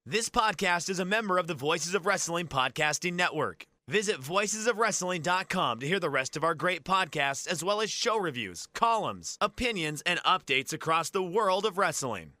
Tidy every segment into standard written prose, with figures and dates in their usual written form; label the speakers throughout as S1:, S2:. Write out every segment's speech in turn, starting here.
S1: This podcast is a member of the Voices of Wrestling Podcasting Network. Visit voicesofwrestling.com to hear the rest of our great podcasts, as well as show reviews, columns, opinions, and updates across the world of wrestling.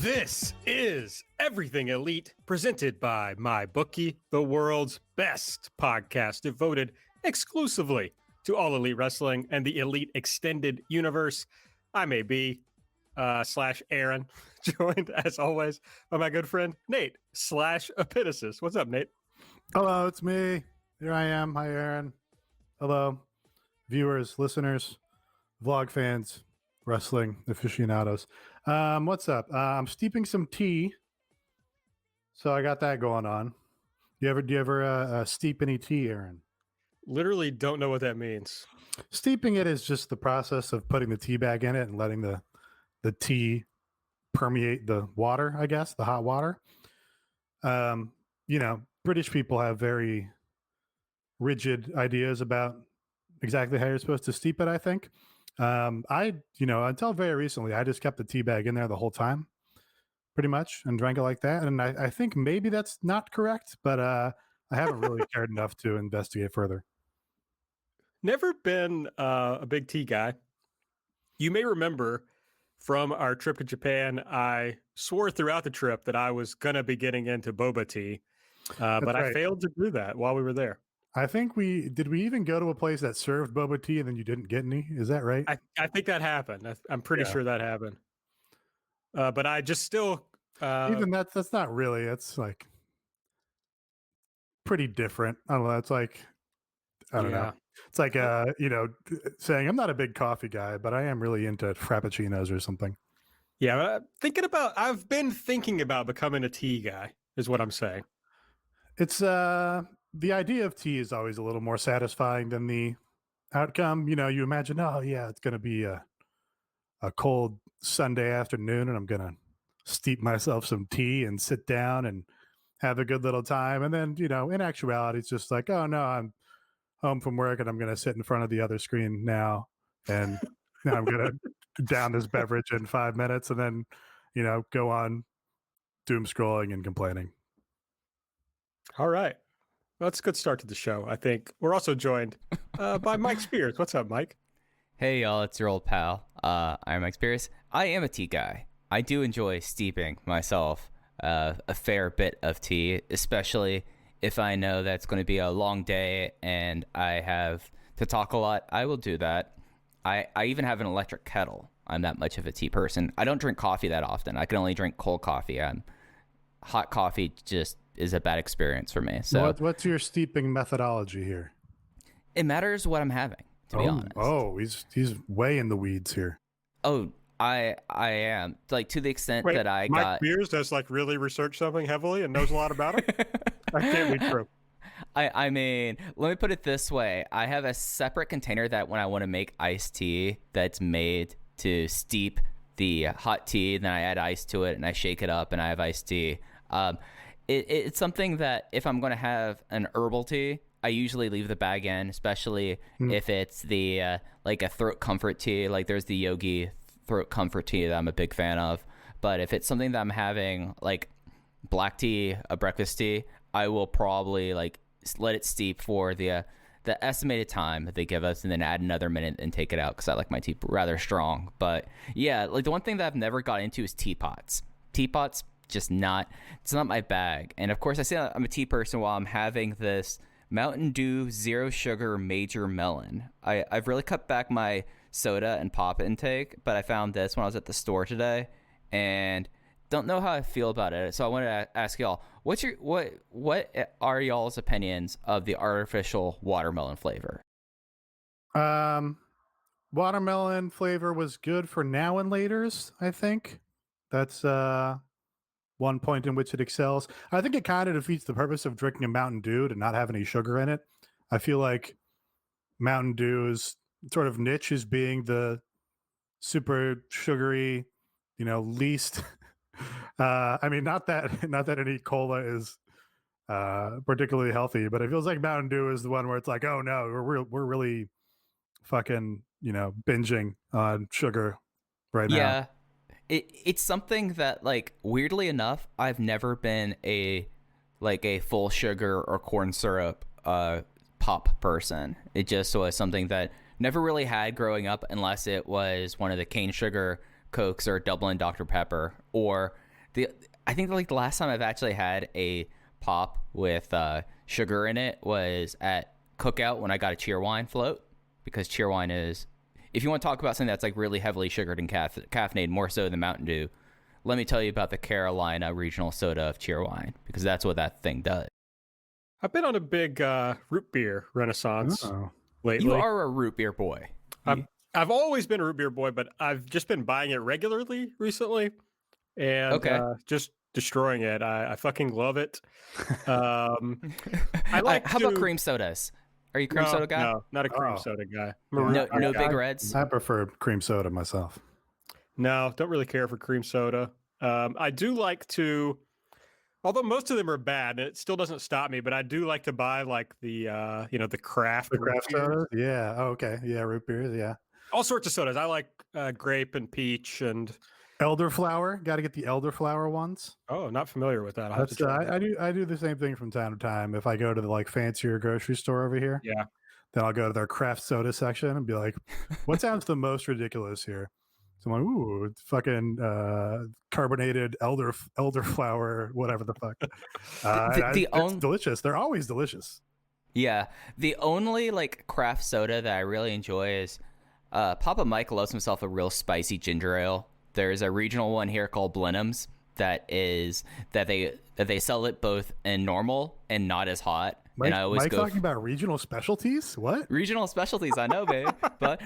S2: This is Everything Elite, presented by MyBookie, the world's best podcast devoted exclusively to all elite wrestling and the elite extended universe. I'm AB / Aaron, joined as always by my good friend Nate / Epitasis. What's up, Nate?
S3: Hello, it's me. Here I am. Hi, Aaron. Hello, viewers, listeners, vlog fans, wrestling aficionados. What's up? I'm steeping some tea, so I got that going on. Do you ever steep any tea, Aaron?
S2: Literally don't know what that means.
S3: Steeping it is just the process of putting the tea bag in it and letting the tea permeate the water, I guess, the hot water. British people have very rigid ideas about exactly how you're supposed to steep it, I think. Until very recently, I just kept the tea bag in there the whole time, pretty much, and drank it like that. And I think maybe that's not correct, but I haven't really cared enough to investigate further.
S2: Never been a big tea guy. You may remember from our trip to Japan, I swore throughout the trip that I was going to be getting into boba tea, but right. I failed to do that while we were there.
S3: I think we even go to a place that served boba tea and then you didn't get any? Is that right?
S2: I think that happened. I'm pretty sure that happened. But I just still...
S3: even that's not really, it's like pretty different. I don't know. It's like, I don't know. It's like, saying I'm not a big coffee guy, but I am really into frappuccinos or something.
S2: Yeah, I've been thinking about becoming a tea guy, is what I'm saying.
S3: It's, the idea of tea is always a little more satisfying than the outcome. You know, you imagine, oh yeah, it's going to be a cold Sunday afternoon and I'm going to steep myself some tea and sit down and have a good little time. And then, in actuality, it's just like, oh no, I'm home from work and I'm going to sit in front of the other screen now. And I'm going to down this beverage in 5 minutes and then, go on doom scrolling and complaining.
S2: All right. Well, that's a good start to the show, I think. We're also joined by Mike Spears. What's up, Mike?
S4: Hey, y'all. It's your old pal. I'm Mike Spears. I am a tea guy. I do enjoy steeping myself a fair bit of tea, especially if I know that it's going to be a long day and I have to talk a lot. I will do that. I even have an electric kettle. I'm that much of a tea person. I don't drink coffee that often. I can only drink cold coffee. Hot coffee just is a bad experience for me. So
S3: what's your steeping methodology here?
S4: It matters what I'm having, to be honest.
S3: Oh, he's way in the weeds here.
S4: Oh, I am, like, to the extent that
S2: Mike Spears does really research something heavily and knows a lot about it. That can't be true.
S4: I mean, let me put it this way. I have a separate container that when I want to make iced tea that's made to steep the hot tea, then I add ice to it and I shake it up and I have iced tea. It's something that if I'm going to have an herbal tea, I usually leave the bag in, especially if it's the a throat comfort tea. Like there's the Yogi throat comfort tea that I'm a big fan of. But if it's something that I'm having, like black tea, a breakfast tea, I will probably let it steep for the estimated time that they give us and then add another minute and take it out because I like my tea rather strong. But yeah, the one thing that I've never got into is teapots. Teapots, it's not my bag. And of course I say I'm a tea person while I'm having this Mountain Dew Zero Sugar Major Melon. I've really cut back my soda and pop intake, but I found this when I was at the store today and don't know how I feel about it. So I wanted to ask y'all, what are y'all's opinions of the artificial watermelon flavor?
S3: Watermelon flavor was good for now and laters, I think. That's one point in which it excels. I think it kind of defeats the purpose of drinking a Mountain Dew to not have any sugar in it. I feel like Mountain Dew's sort of niche is being the super sugary, least. I mean, not that any cola is particularly healthy, but it feels like Mountain Dew is the one where it's like, oh no, we're really fucking binging on sugar right now.
S4: Yeah, it's something that, like, weirdly enough, I've never been a full sugar or corn syrup pop person. It just was something that never really had growing up, unless it was one of the cane sugar Cokes or Dublin Dr. Pepper, or I think like the last time I've actually had a pop with sugar in it was at Cookout when I got a Cheerwine float, because Cheerwine is, if you want to talk about something that's like really heavily sugared and caffeinated, more so than Mountain Dew, let me tell you about the Carolina regional soda of Cheerwine, because that's what that thing does.
S2: I've been on a big root beer renaissance lately.
S4: You are a root beer boy.
S2: I've always been a root beer boy, but I've just been buying it regularly recently, and just destroying it. I fucking love it. I like.
S4: How about cream sodas? Are you a cream soda guy?
S2: No, not a cream soda guy.
S4: No Big Reds?
S3: I prefer cream soda myself.
S2: No, don't really care for cream soda. I do like to, although most of them are bad, and it still doesn't stop me, but I do like to buy like the the craft
S3: sodas. Yeah. Oh, okay. Yeah, root beers. Yeah.
S2: All sorts of sodas. I like grape and peach and
S3: elderflower. Got to get the elderflower ones.
S2: Oh, not familiar with that.
S3: I do the same thing from time to time. If I go to the like fancier grocery store over here, then I'll go to their craft soda section and be like, "What sounds the most ridiculous here?" So I'm like, "Ooh, fucking carbonated elderflower, whatever the fuck." It's delicious. They're always delicious.
S4: Yeah, the only like craft soda that I really enjoy is Papa Mike loves himself a real spicy ginger ale. There's a regional one here called Blenheim's that they sell it both in normal and not as hot.
S3: Mike,
S4: and I always
S3: talking about regional specialties. What
S4: regional specialties? I know, babe. But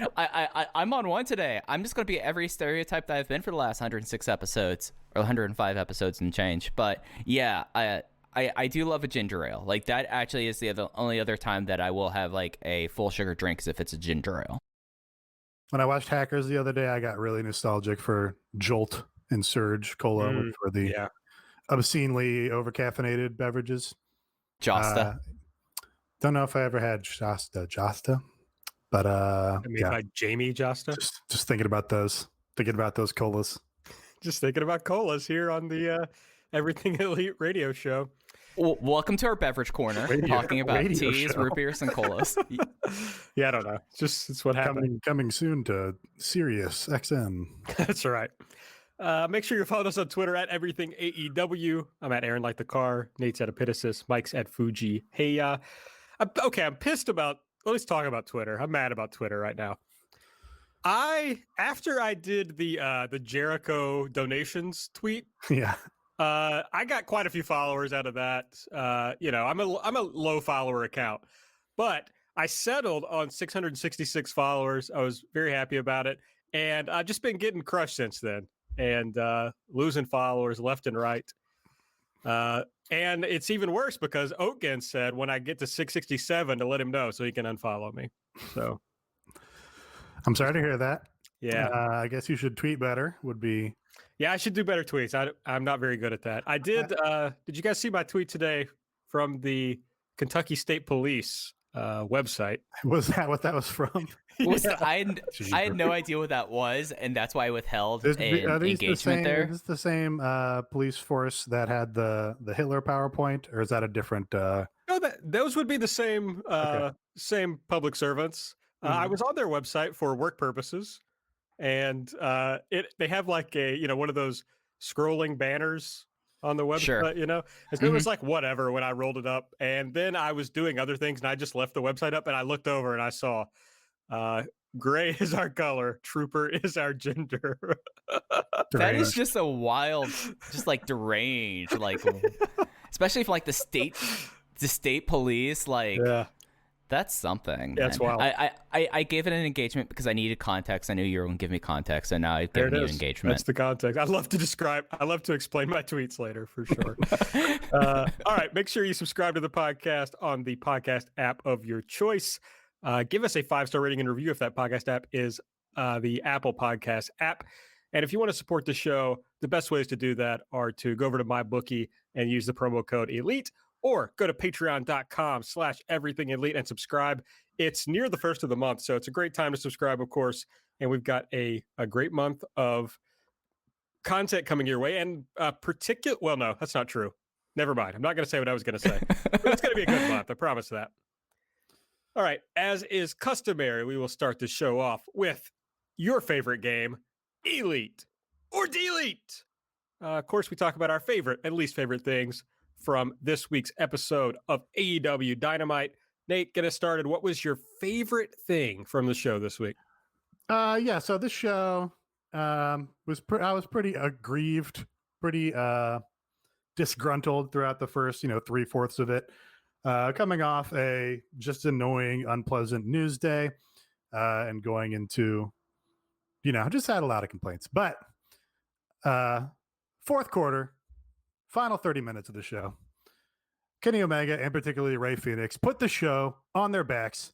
S4: I'm on one today. I'm just gonna be every stereotype that I've been for the last 106 episodes or 105 episodes and change. But yeah, I do love a ginger ale. Like that actually is the only other time that I will have like a full sugar drink is if it's a ginger ale.
S3: When I watched Hackers the other day, I got really nostalgic for Jolt and Surge Cola for the obscenely overcaffeinated beverages.
S4: Josta.
S3: Don't know if I ever had Josta, but
S2: like Jamie Josta.
S3: Just thinking about those colas.
S2: Just thinking about colas here on the Everything Elite radio show.
S4: Well, welcome to our beverage corner, talking about teas, root beers, and colas.
S2: Yeah, I don't know. It's what happened.
S3: Coming soon to Sirius XM.
S2: That's right. Make sure you follow us on Twitter at Everything AEW. I'm at Aaron Like the Car. Nate's at Epitasis. Mike's at Fuji. Hey, I'm pissed about. Let's talk about Twitter. I'm mad about Twitter right now. After I did the Jericho donations tweet.
S3: Yeah.
S2: I got quite a few followers out of that. I'm a low follower account, but I settled on 666 followers. I was very happy about it, and I've just been getting crushed since then, and losing followers left and right. And it's even worse because Oatgen said when I get to 667 to let him know so he can unfollow me. So
S3: I'm sorry to hear that.
S2: Yeah,
S3: I guess you should tweet better. Would be.
S2: Yeah, I should do better tweets. I'm not very good at that. I did. Did you guys see my tweet today from the Kentucky State Police website?
S3: Was that what that was from?
S4: I had no idea what that was, and that's why I withheld engagement there.
S3: Is this the same police force that had the Hitler PowerPoint, or is that a different? No,
S2: those would be the same same public servants. I was on their website for work purposes. And they have like a one of those scrolling banners on the website,
S4: sure.
S2: And it was like whatever when I rolled it up, and then I was doing other things and I just left the website up and I looked over and I saw gray is our color, trooper is our gender.
S4: That is just a wild, just like deranged, like especially for like the state police, like. Yeah. That's something.
S2: That's wild.
S4: I gave it an engagement because I needed context. I knew you were going to give me context, and now I've given you engagement.
S2: That's the context. I love to explain my tweets later for sure. All right. Make sure you subscribe to the podcast on the podcast app of your choice. Give us a 5-star rating and review if that podcast app is the Apple Podcast app. And if you want to support the show, the best ways to do that are to go over to MyBookie and use the promo code ELITE, or go to patreon.com/everythingelite and subscribe. It's near the first of the month, so it's a great time to subscribe, of course. And we've got a great month of content coming your way. And well, no, that's not true. Never mind. I'm not going to say what I was going to say. But it's going to be a good month. I promise that. All right. As is customary, we will start the show off with your favorite game, Elite or Delete. Of course, we talk about our favorite and least favorite things from this week's episode of AEW Dynamite. Nate, get us started. What was your favorite thing from the show this week?
S3: So this show I was pretty aggrieved, pretty disgruntled throughout the first 3/4 of it, coming off a just annoying, unpleasant news day, and going into just had a lot of complaints. But fourth quarter, final 30 minutes of the show, Kenny Omega and particularly Rey Fenix put the show on their backs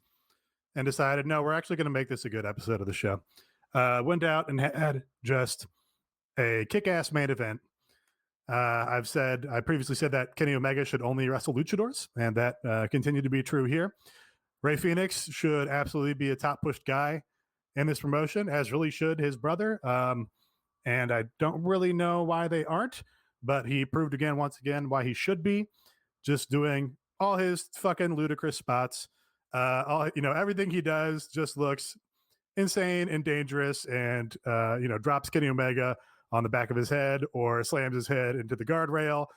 S3: and decided, no, we're actually going to make this a good episode of the show. Went out and had just a kick-ass main event. I previously said that Kenny Omega should only wrestle luchadors, and that continued to be true here. Rey Fenix should absolutely be a top-pushed guy in this promotion, as really should his brother. And I don't really know why they aren't, but he proved once again, why he should be, just doing all his fucking ludicrous spots. Everything he does just looks insane and dangerous, and drops Kenny Omega on the back of his head or slams his head into the guardrail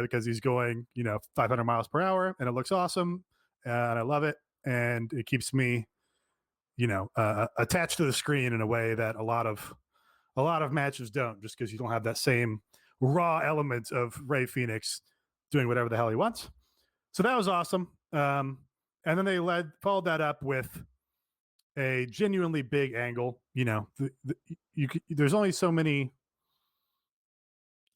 S3: because he's going 500 miles per hour, and it looks awesome, and I love it, and it keeps me attached to the screen in a way that a lot of matches don't, just because you don't have that same raw element of Rey Fenix doing whatever the hell he wants. So that was awesome. And then they followed that up with a genuinely big angle. There's only so many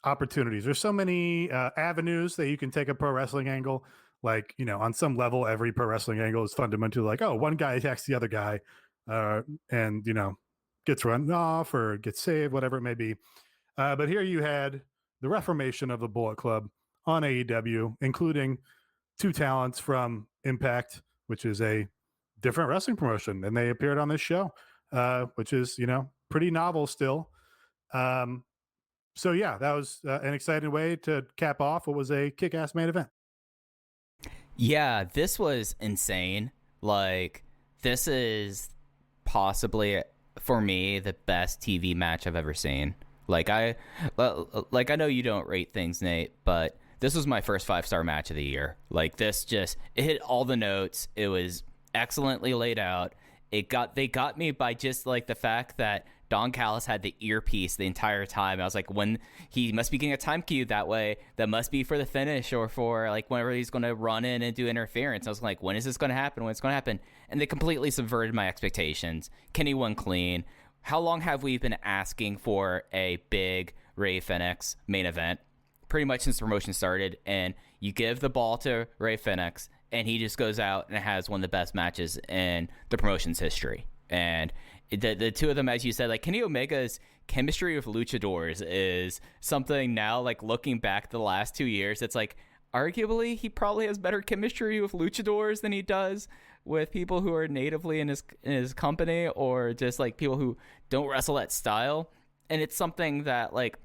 S3: opportunities. There's so many avenues that you can take a pro wrestling angle. Like, on some level, every pro wrestling angle is fundamentally like, oh, one guy attacks the other guy and, gets run off or gets saved, whatever it may be. But here you had the reformation of the Bullet Club on AEW, including two talents from Impact, which is a different wrestling promotion, and they appeared on this show, which is pretty novel still. So yeah, that was an exciting way to cap off what was a kick-ass main event.
S4: Yeah, this was insane. Like, this is possibly, for me, the best TV match I've ever seen. I know you don't rate things, Nate, but this was my first 5-star match of the year. Like, this it hit all the notes. It was excellently laid out. They got me by just like the fact that Don Callis had the earpiece the entire time. I was like, when he must be getting a time cue that way, that must be for the finish or for like whenever he's going to run in and do interference. I was like, when is this going to happen? When it's going to happen? And they completely subverted my expectations. Kenny won clean. How long have we been asking for a big Rey Fenix main event? Pretty much since the promotion started. And you give the ball to Rey Fenix, and he just goes out and has one of the best matches in the promotion's history. And the two of them, as you said, like Kenny Omega's chemistry with luchadors is something now, like looking back the last 2 years, it's like arguably he probably has better chemistry with luchadors than he does with people who are natively in his company, or just like people who don't wrestle that style. And it's something that like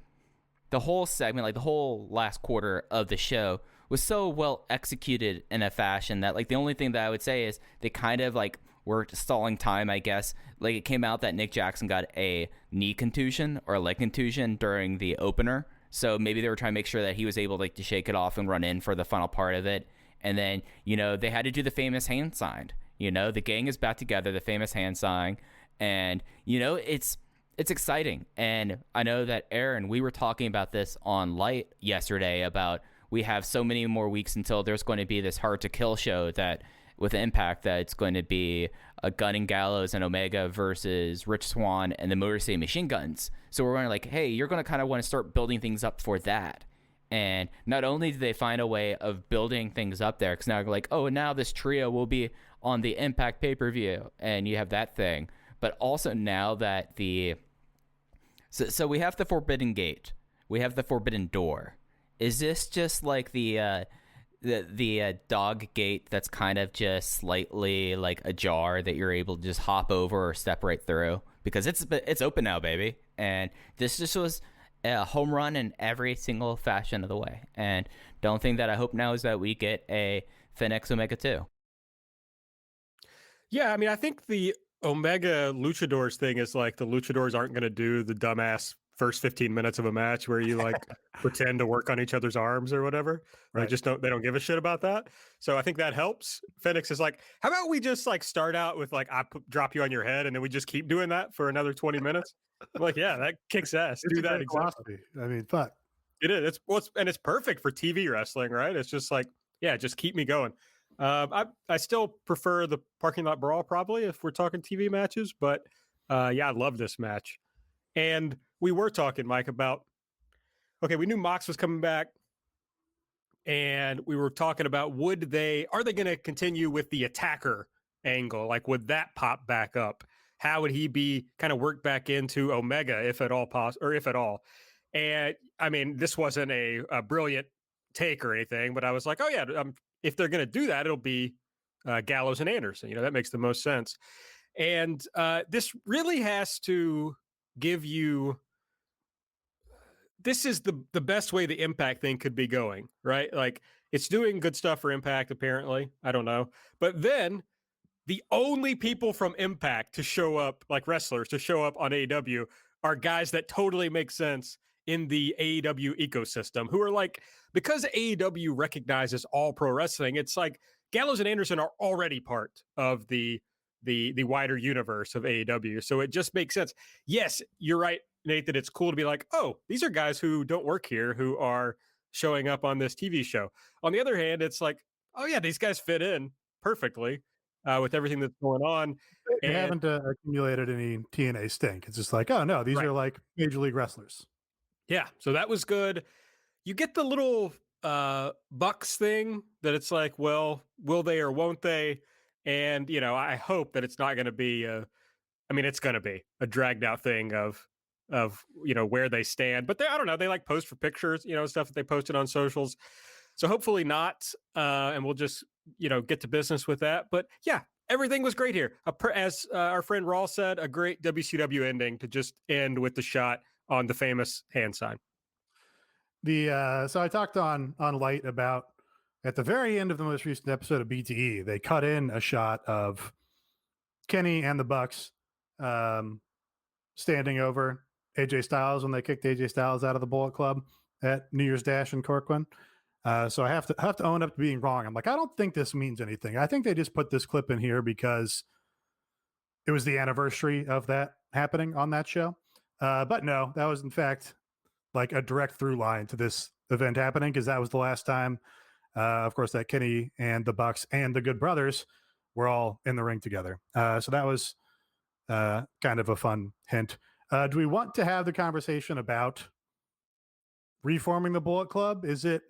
S4: the whole segment, like the whole last quarter of the show was so well executed in a fashion that like the only thing that I would say is they kind of like were stalling time, I guess. Like it came out that Nick Jackson got a knee contusion or a leg contusion during the opener. So maybe they were trying to make sure that he was able to shake it off and run in for the final part of it. And then, they had to do the famous hand sign. The gang is back together, the famous hand sign. And, it's exciting. And I know that Aaron, we were talking about this on Light yesterday about we have so many more weeks until there's going to be this Hard to Kill show that with Impact, that it's going to be a Gunning Gallows and Omega versus Rich Swann and the Motor City Machine Guns. So we're going like, hey, you're going to kind of want to start building things up for that. And not only did they find a way of building things up there, because now they're like, oh, now this trio will be on the Impact pay-per-view, and you have that thing. But also now that the So we have the Forbidden Gate. We have the Forbidden Door. Is this just like the dog gate that's kind of just slightly like ajar that you're able to just hop over or step right through? Because it's open now, baby. And this just was a home run in every single fashion of the way. And the only thing that I hope now is that we get a Fenix Omega 2.
S2: Yeah, I mean, I think the Omega Luchadors thing is like the Luchadors aren't going to do the dumbass first 15 minutes of a match where you like pretend to work on each other's arms or whatever. Right. They don't give a shit about that. So I think that helps. Fenix is like, how about we just like start out with like, drop you on your head and then we just keep doing that for another 20 minutes. I'm like, yeah, that kicks ass.
S3: It's
S2: do
S3: a
S2: that
S3: great
S2: exactly.
S3: philosophy. I mean, fuck.
S2: It is. It's perfect for TV wrestling, right? It's just like, yeah, just keep me going. I still prefer the parking lot brawl probably if we're talking TV matches, but yeah, I love this match. And we were talking, Mike, about, okay, we knew Mox was coming back, and we were talking about are they going to continue with the attacker angle? Like, would that pop back up? How would he be kind of worked back into Omega, if at all possible, or if at all? And I mean, this wasn't a brilliant take or anything, but I was like, oh yeah, if they're going to do that, it'll be Gallows and Anderson. That makes the most sense. And this really has to give you, this is the best way the Impact thing could be going, right? Like, it's doing good stuff for Impact, apparently. I don't know. But then the only people from Impact to show up, like wrestlers, to show up on AEW are guys that totally make sense in the AEW ecosystem, who are like, because AEW recognizes all pro wrestling, it's like Gallows and Anderson are already part of the wider universe of AEW. So it just makes sense. Yes, you're right, Nate, that it's cool to be like, oh, these are guys who don't work here who are showing up on this TV show. On the other hand, it's like, oh yeah, these guys fit in perfectly with everything that's going on.
S3: They haven't accumulated any TNA stink. It's just like, oh no, these are like major league wrestlers.
S2: Yeah, so that was good. You get the little Bucks thing that it's like, well, will they or won't they? And, I hope that it's not going to be it's going to be a dragged out thing of where they stand. But I don't know. They like post for pictures, stuff that they posted on socials. So hopefully not. And we'll just, get to business with that. But yeah, everything was great here. As our friend Rawl said, a great WCW ending to just end with the shot on the famous hand sign.
S3: So I talked on Light about, at the very end of the most recent episode of BTE, they cut in a shot of Kenny and the Bucks standing over AJ Styles when they kicked AJ Styles out of the Bullet Club at New Year's Dash in Corcoran. So I have to own up to being wrong. I'm like, I don't think this means anything. I think they just put this clip in here because it was the anniversary of that happening on that show. But no, that was in fact like a direct through line to this event happening, because that was the last time, of course, that Kenny and the Bucks and the Good Brothers were all in the ring together. So that was kind of a fun hint. Do we want to have the conversation about reforming the Bullet Club? Is it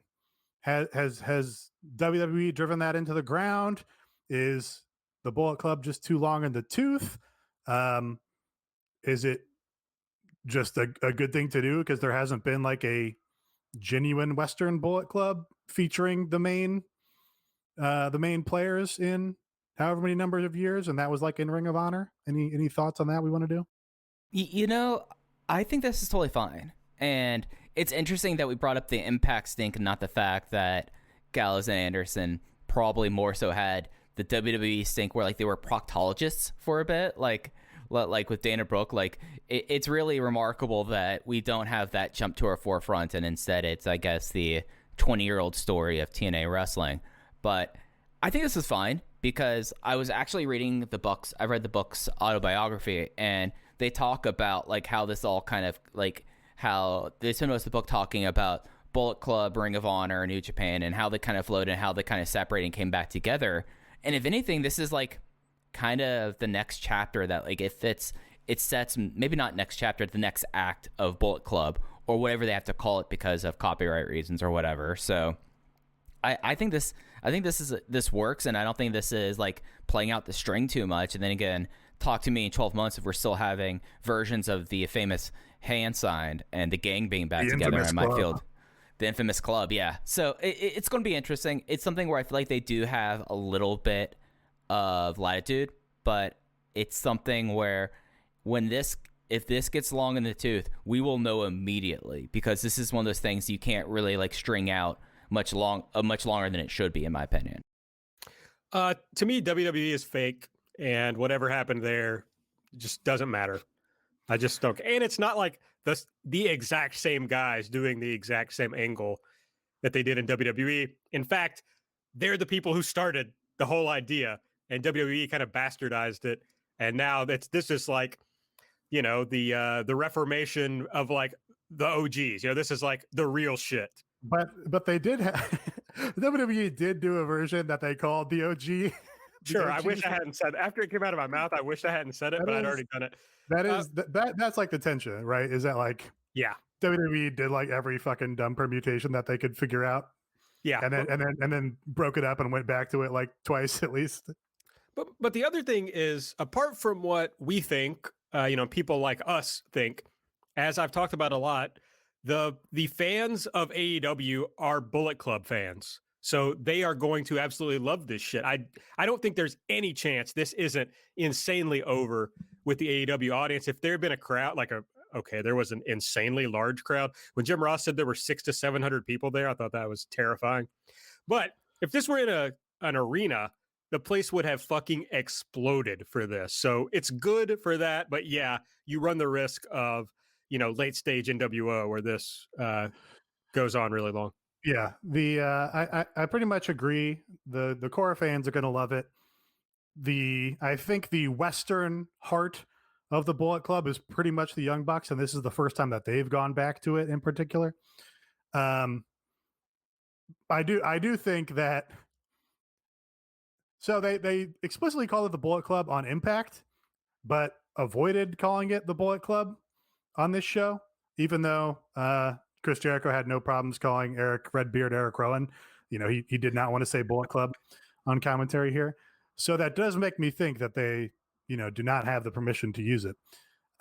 S3: has WWE driven that into the ground? Is the Bullet Club just too long in the tooth? Is it just a good thing to do because there hasn't been like a genuine Western Bullet Club featuring the main players in however many numbers of years, and that was like in Ring of Honor? Any thoughts on that we want to do?
S4: I think this is totally fine. And it's interesting that we brought up the Impact stink and not the fact that Gallows and Anderson probably more so had the WWE stink where like they were proctologists for a bit, like with Dana Brooke. Like it's really remarkable that we don't have that jump to our forefront, and instead it's, I guess, the 20-year-old story of TNA wrestling. But I think this is fine because I was actually reading the Bucks. I read the Bucks autobiography, and they talk about like how this all kind of like how they spend most of the book talking about Bullet Club, Ring of Honor, New Japan, and how they kind of flowed and how they kind of separated and came back together. And if anything, this is like kind of the next chapter that like it sets, maybe not next chapter, the next act of Bullet Club or whatever they have to call it because of copyright reasons or whatever. So I think this works, and I don't think this is like playing out the string too much. And then again, talk to me in 12 months if we're still having versions of the famous hand signed and the gang being back together,
S3: infamous
S4: I might
S3: club.
S4: feel the infamous club. Yeah. So it's going to be interesting. It's something where I feel like they do have a little bit of latitude, but it's something where if this gets long in the tooth, we will know immediately, because this is one of those things you can't really like string out much longer than it should be, in my opinion.
S2: To me, WWE is fake, and whatever happened there just doesn't matter. I just don't. And it's not like the exact same guys doing the exact same angle that they did in WWE. In fact, they're the people who started the whole idea, and WWE kind of bastardized it. And now this is like, the reformation of like the OGs. This is like the real shit.
S3: But they did have WWE did do a version that they called the OG.
S2: Sure, I wish I hadn't said it. After it came out of my mouth, I wish I hadn't said it, but I'd already done it.
S3: That's like the tension, right? Is that like,
S2: yeah,
S3: WWE did like every fucking dumb permutation that they could figure out.
S2: Yeah,
S3: and then broke it up and went back to it like twice at least.
S2: But the other thing is, apart from what we think, people like us think, as I've talked about a lot, the fans of AEW are Bullet Club fans. So they are going to absolutely love this shit. I don't think there's any chance this isn't insanely over with the AEW audience. If there had been a crowd, there was an insanely large crowd. When Jim Ross said there were 600 to 700 people there, I thought that was terrifying. But if this were in an arena, the place would have fucking exploded for this. So it's good for that. But yeah, you run the risk of, late stage NWO where this goes on really long.
S3: Yeah, I pretty much agree. The core fans are going to love it. I think the Western heart of the Bullet Club is pretty much the Young Bucks, and this is the first time that they've gone back to it in particular. I do think that. So they explicitly called it the Bullet Club on Impact, but avoided calling it the Bullet Club on this show, even though Chris Jericho had no problems calling Eric Rowan. He did not want to say Bullet Club on commentary here. So that does make me think that they, do not have the permission to use it.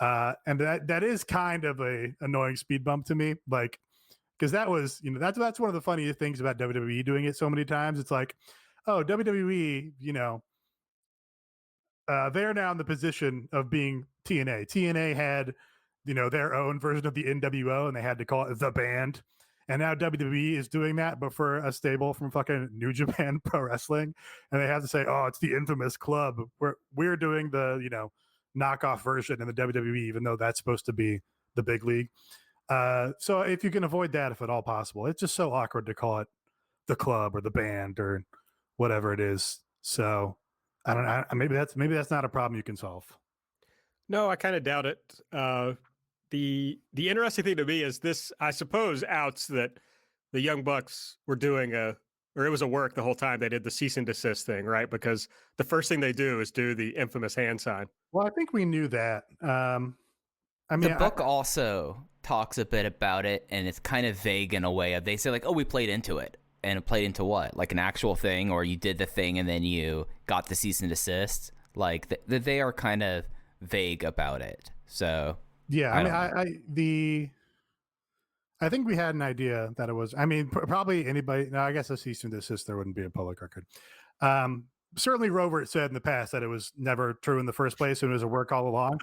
S3: And that is kind of a annoying speed bump to me. Like, because that was, that's one of the funniest things about WWE doing it so many times. It's like, oh, WWE, they're now in the position of being TNA. TNA had, their own version of the NWO, and they had to call it the Band. And now WWE is doing that, but for a stable from fucking New Japan Pro Wrestling, and they have to say, "Oh, it's the infamous club." We're doing the knockoff version in the WWE, even though that's supposed to be the big league. So if you can avoid that, if at all possible, it's just so awkward to call it the club or the band or whatever it is. So I don't know. Maybe that's not a problem you can solve.
S2: No, I kind of doubt it. The interesting thing to me is this, I suppose, outs that the Young Bucks were doing it was a work the whole time. They did the cease and desist thing, right? Because the first thing they do is do the infamous hand sign.
S3: Well, I think we knew that.
S4: The book also talks a bit about it, and it's kind of vague in a way of, they say like, oh, we played into it. And it played into what? Like an actual thing, or you did the thing and then you got the cease and desist? Like they are kind of vague about it. So
S3: yeah, I think we had an idea that it was. Probably anybody. No, I guess a cease and desist there wouldn't be a public record. Certainly, Robert said in the past that it was never true in the first place, and it was a work all along.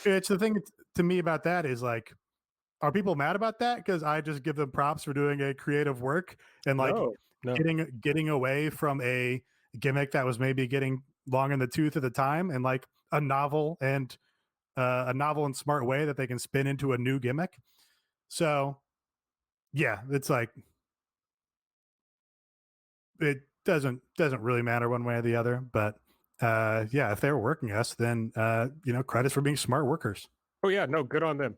S3: It's the thing to me about that is like, are people mad about that? Because I just give them props for doing a creative work and like
S2: No.
S3: getting away from a gimmick that was maybe getting long in the tooth at the time, and like a novel and smart way that they can spin into a new gimmick. So yeah, it's like, it doesn't really matter one way or the other, but yeah, if they were working us, then credits for being smart workers.
S2: Oh yeah, no, good on them.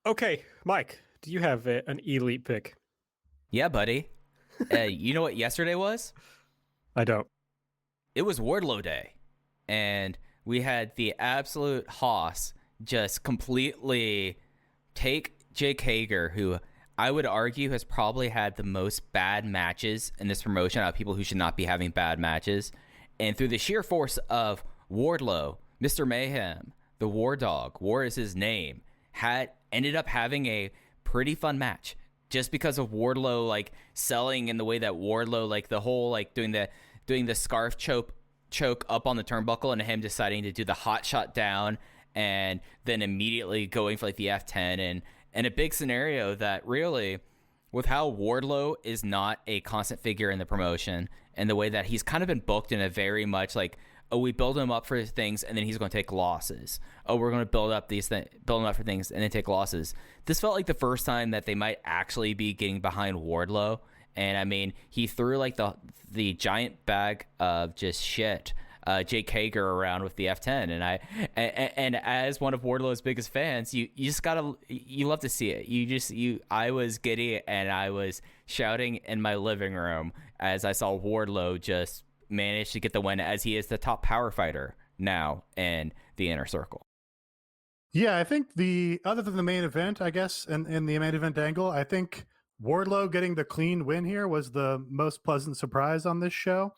S2: Okay, Mike, do you have an elite pick?
S4: Yeah, buddy. You know what yesterday was?
S2: I don't.
S4: It was Wardlow Day, and we had the absolute hoss just completely take Jake Hager, who I would argue has probably had the most bad matches in this promotion out of people who should not be having bad matches, and through the sheer force of Wardlow, Mr. Mayhem, the War Dog, War is his name, ended up having a pretty fun match just because of Wardlow like selling in the way that Wardlow like the whole like doing the scarf choke up on the turnbuckle and him deciding to do the hot shot down and then immediately going for like the F10 and a big scenario that really, with how Wardlow is not a constant figure in the promotion and the way that he's kind of been booked in a very much like, oh, we build him up for things and then he's going to take losses. Oh, we're going to build him up for things and then take losses. This felt like the first time that they might actually be getting behind Wardlow. And I mean, he threw like the giant bag of just shit, Jake Hager around with the F10, and as one of Wardlow's biggest fans, you love to see it. I was giddy and I was shouting in my living room as I saw Wardlow just manage to get the win, as he is the top power fighter now in the Inner Circle.
S3: Yeah, I think other than the main event, I guess, and the main event angle, I think Wardlow getting the clean win here was the most pleasant surprise on this show.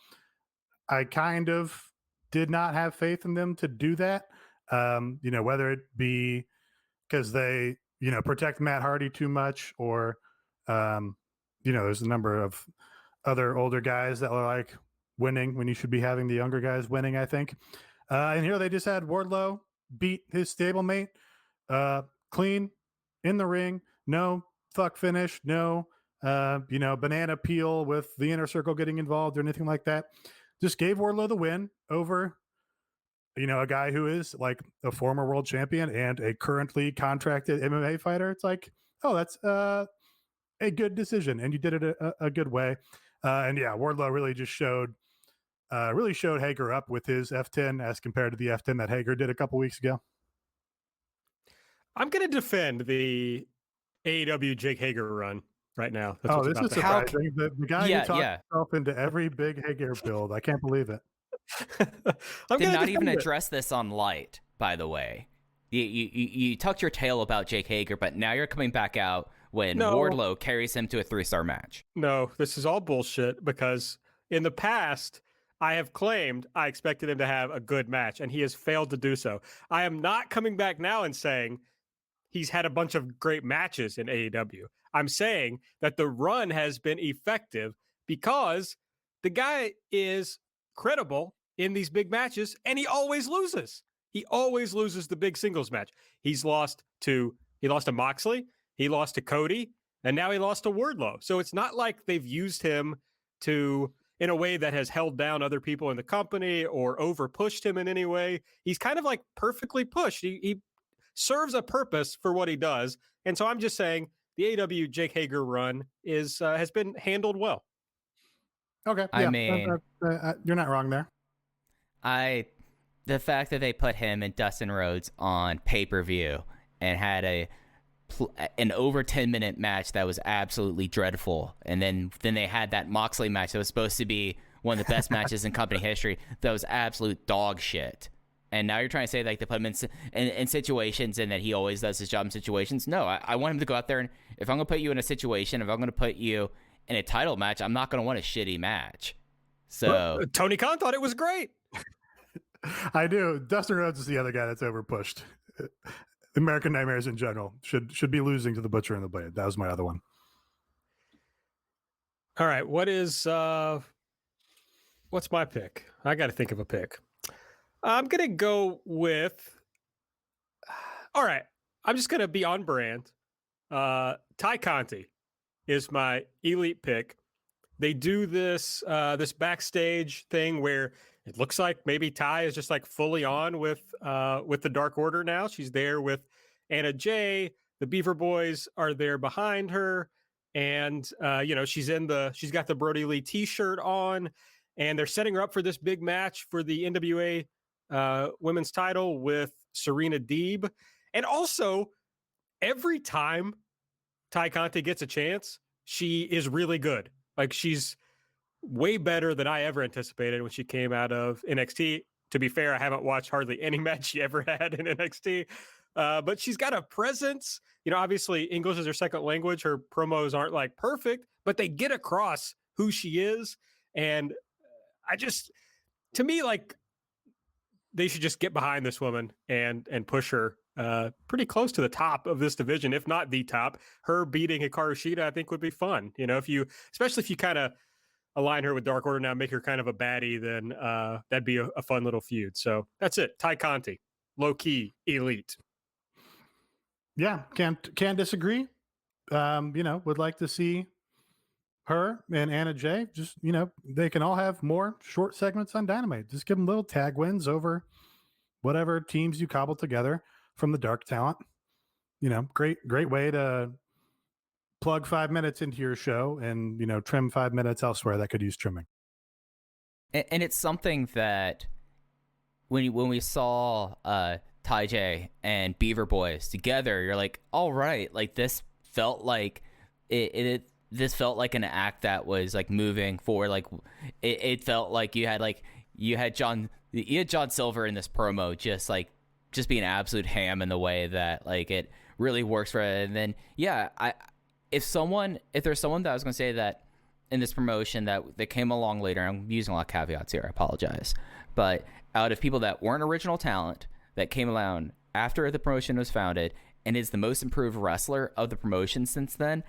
S3: I kind of did not have faith in them to do that. Whether it be because they, protect Matt Hardy too much, or, there's a number of other older guys that are like winning when you should be having the younger guys winning, I think. And here they just had Wardlow beat his stablemate clean in the ring. No fuck finish. No, banana peel with the Inner Circle getting involved or anything like that. Just gave Wardlow the win over, a guy who is like a former world champion and a currently contracted MMA fighter. It's like, oh, that's a good decision, and you did it a good way. And yeah, Wardlow really just showed Hager up with his F10 as compared to the F10 that Hager did a couple weeks ago.
S2: I'm going to defend the AEW Jake Hager run right now.
S3: That's this is surprising. The guy who talked himself into every big Hager build. I can't believe it.
S4: Did not even address this on Light, by the way. You tucked your tail about Jake Hager, but now you're coming back out when Wardlow carries him to a 3-star match.
S2: No, this is all bullshit, because in the past, I have claimed I expected him to have a good match, and he has failed to do so. I am not coming back now and saying he's had a bunch of great matches in AEW. I'm saying that the run has been effective because the guy is credible in these big matches, and he always loses. He always loses the big singles match. He lost to Moxley, he lost to Cody, and now he lost to Wardlow. So it's not like they've used him in a way that has held down other people in the company or over pushed him in any way. He's kind of like perfectly pushed. He serves a purpose for what he does. And so I'm just saying the AEW Jake Hager run has been handled well.
S3: Okay.
S4: I mean,
S3: you're not wrong there.
S4: The fact that they put him and Dustin Rhodes on pay-per-view and had an over 10-minute match that was absolutely dreadful, and then they had that Moxley match that was supposed to be one of the best matches in company history that was absolute dog shit. And now you're trying to say like they put him in situations and that he always does his job in situations. No, I want him to go out there, and if I'm going to put you in a situation, if I'm going to put you in a title match, I'm not going to want a shitty match. So
S2: Tony Khan thought it was great.
S3: I do. Dustin Rhodes is the other guy that's overpushed. American Nightmares in general should be losing to the Butcher and the Blade. That was my other one.
S2: All right, what's my pick? I got to think of a pick. I'm going to go with, all right, I'm just going to be on brand. Ty Conti is my elite pick. They do this backstage thing where it looks like maybe Ty is just like fully on with the Dark Order now. She's there with Anna Jay. The Beaver Boys are there behind her, and she's got the Brody Lee T-shirt on, and they're setting her up for this big match for the NWA women's title with Serena Deeb. And also, every time Ty Conti gets a chance, she is really good. Like, she's way better than I ever anticipated when she came out of NXT. To be fair, I haven't watched hardly any match she ever had in NXT. But she's got a presence. Obviously, English is her second language. Her promos aren't like perfect, but they get across who she is. And to me, like, they should just get behind this woman and push her pretty close to the top of this division, if not the top. Her beating Hikaru Shida, I think, would be fun. Especially if you kind of align her with Dark Order now, make her kind of a baddie, then that'd be a fun little feud. So that's it. Ty Conti, low key elite.
S3: Yeah, can't disagree. Would like to see her and Anna Jay. Just they can all have more short segments on Dynamite. Just give them little tag wins over whatever teams you cobble together from the dark talent. Great way to plug 5 minutes into your show and trim 5 minutes elsewhere that could use trimming.
S4: And it's something that when we saw Ty J and Beaver Boys together, you're like, all right, like this felt like this felt like an act that was like moving forward. Like it felt like you had John Silver in this promo, just being an absolute ham in the way that like it really works for it. And then if there's someone that I was going to say that in this promotion that came along later, I'm using a lot of caveats here, I apologize, but out of people that weren't original talent that came along after the promotion was founded and is the most improved wrestler of the promotion since then,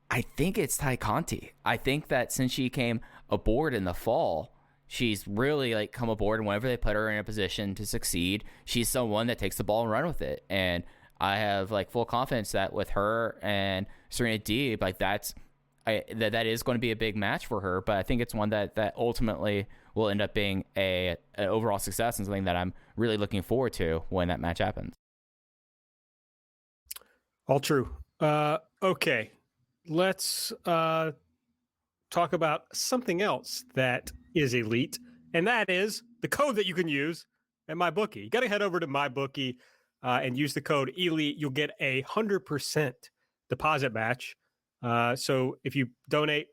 S4: I think it's Ty Conti. I think that since she came aboard in the fall, she's really like come aboard, and whenever they put her in a position to succeed, she's someone that takes the ball and run with it. And I have like full confidence that with her and Serena Deeb, like that is going to be a big match for her. But I think it's one that ultimately will end up being an overall success and something that I'm really looking forward to when that match happens.
S2: All true. Okay. Let's talk about something else that is elite, and that is the code that you can use at MyBookie. You got to head over to MyBookie and use the code ELITE. You'll get 100% deposit match. So if you deposit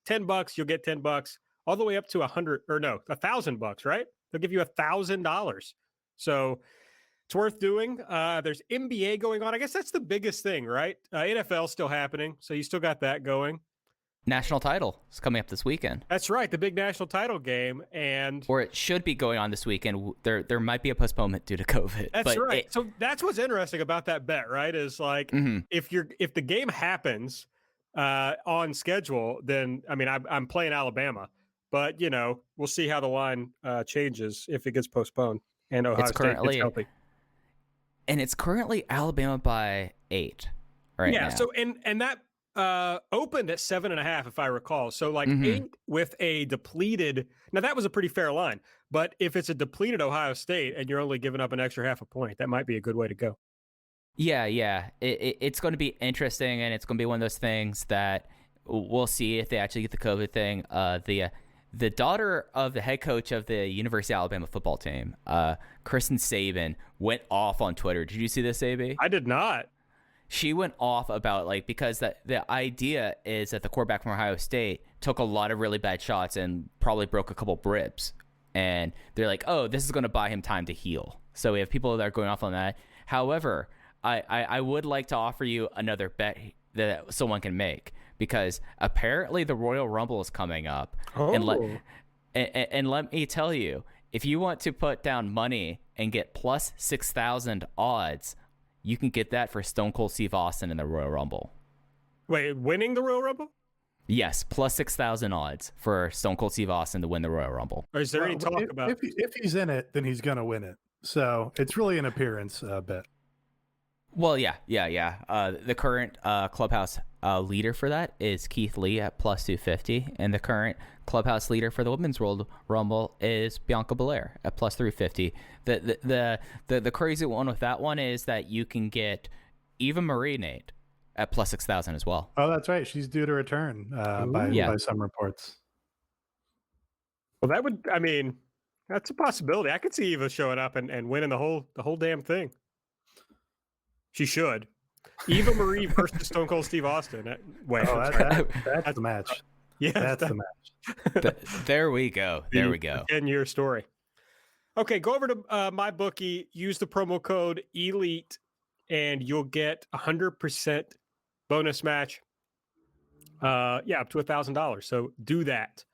S2: $10, you'll get $10 all the way up to $1,000, right? They'll give you $1,000. So it's worth doing. There's NBA going on. I guess that's the biggest thing, right? NFL still happening, so you still got that going.
S4: National title is coming up this weekend.
S2: That's right, the big national title game, or
S4: it should be going on this weekend. There might be a postponement due to COVID.
S2: That's right. So that's what's interesting about that bet, right? Is like if the game happens on schedule, then I mean I'm playing Alabama, but we'll see how the line changes if it gets postponed and Ohio State gets healthy.
S4: And it's currently Alabama by 8 right now.
S2: Yeah, so and that opened at 7.5, if I recall. So like 8 with a depleted. Now that was a pretty fair line, but if it's a depleted Ohio State and you're only giving up an extra half a point, that might be a good way to go.
S4: Yeah. It's going to be interesting, and it's going to be one of those things that we'll see if they actually get the COVID thing. The daughter of the head coach of the University of Alabama football team, Kristen Saban, went off on Twitter. Did you see this, AB?
S2: I did not.
S4: She went off about because the idea is that the quarterback from Ohio State took a lot of really bad shots and probably broke a couple ribs. And they're like, oh, this is going to buy him time to heal. So we have people that are going off on that. However, I would like to offer you another bet that someone can make, because apparently the Royal Rumble is coming up.
S2: Oh.
S4: And let me tell you, if you want to put down money and get plus 6,000 odds, you can get that for Stone Cold Steve Austin in the Royal Rumble.
S2: Wait, winning the Royal Rumble?
S4: Yes, plus 6,000 odds for Stone Cold Steve Austin to win the Royal Rumble.
S2: Or is there any talk about...
S3: If he's in it, then he's going to win it. So it's really an appearance bet.
S4: Well, yeah. The current clubhouse leader for that is Keith Lee at plus 250, and the current clubhouse leader for the Women's World Rumble is Bianca Belair at plus 350. The crazy one with that one is that you can get Eva Marie, Nate, at plus 6,000 as well.
S3: Oh, that's right. She's due to return by some reports.
S2: Well, that's a possibility. I could see Eva showing up and winning the whole damn thing. She should. Eva Marie versus Stone Cold Steve Austin.
S3: That's the match.
S2: Yeah,
S3: that's the match.
S4: There we go.
S2: 10-year story. Okay, go over to MyBookie, use the promo code ELITE, and you'll get 100% bonus match. Up to $1,000. So do that.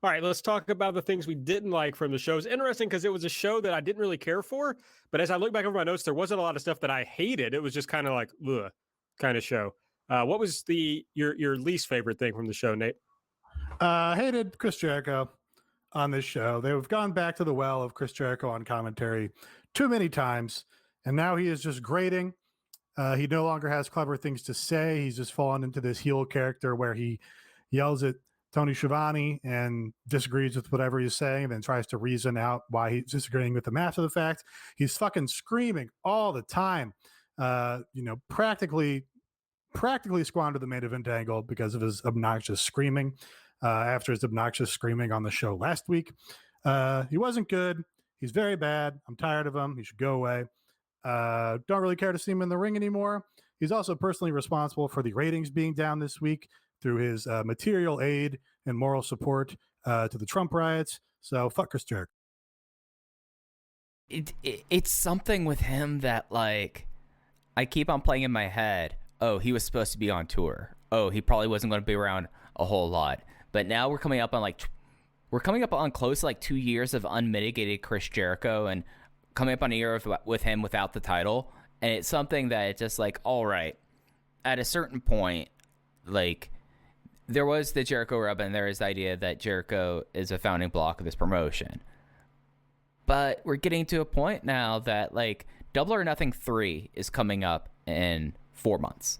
S2: All right, let's talk about the things we didn't like from the show. It's interesting because it was a show that I didn't really care for, but as I look back over my notes, there wasn't a lot of stuff that I hated. It was just kind of like, ugh, kind of show. What was your least favorite thing from the show, Nate?
S3: Hated Chris Jericho on this show. They've gone back to the well of Chris Jericho on commentary too many times, and now he is just grating. He no longer has clever things to say. He's just fallen into this heel character where he yells at Tony Schiavone and disagrees with whatever he's saying, and then tries to reason out why he's disagreeing with him after the fact. He's fucking screaming all the time. Practically squandered the main event angle because of his obnoxious screaming. After his obnoxious screaming on the show last week, he wasn't good. He's very bad. I'm tired of him. He should go away. Don't really care to see him in the ring anymore. He's also personally responsible for the ratings being down this week through his material aid and moral support to the Trump riots. So fuck Chris Jericho.
S4: It's something with him that, like, I keep on playing in my head. Oh, he was supposed to be on tour. Oh, he probably wasn't going to be around a whole lot. But now we're coming up on close to like 2 years of unmitigated Chris Jericho, and coming up on a year with him without the title. And it's something that it's just like, all right, at a certain point, like, there was the Jericho rub, and there is the idea that Jericho is a founding block of this promotion. But we're getting to a point now that, like, Double or Nothing 3 is coming up in 4 months.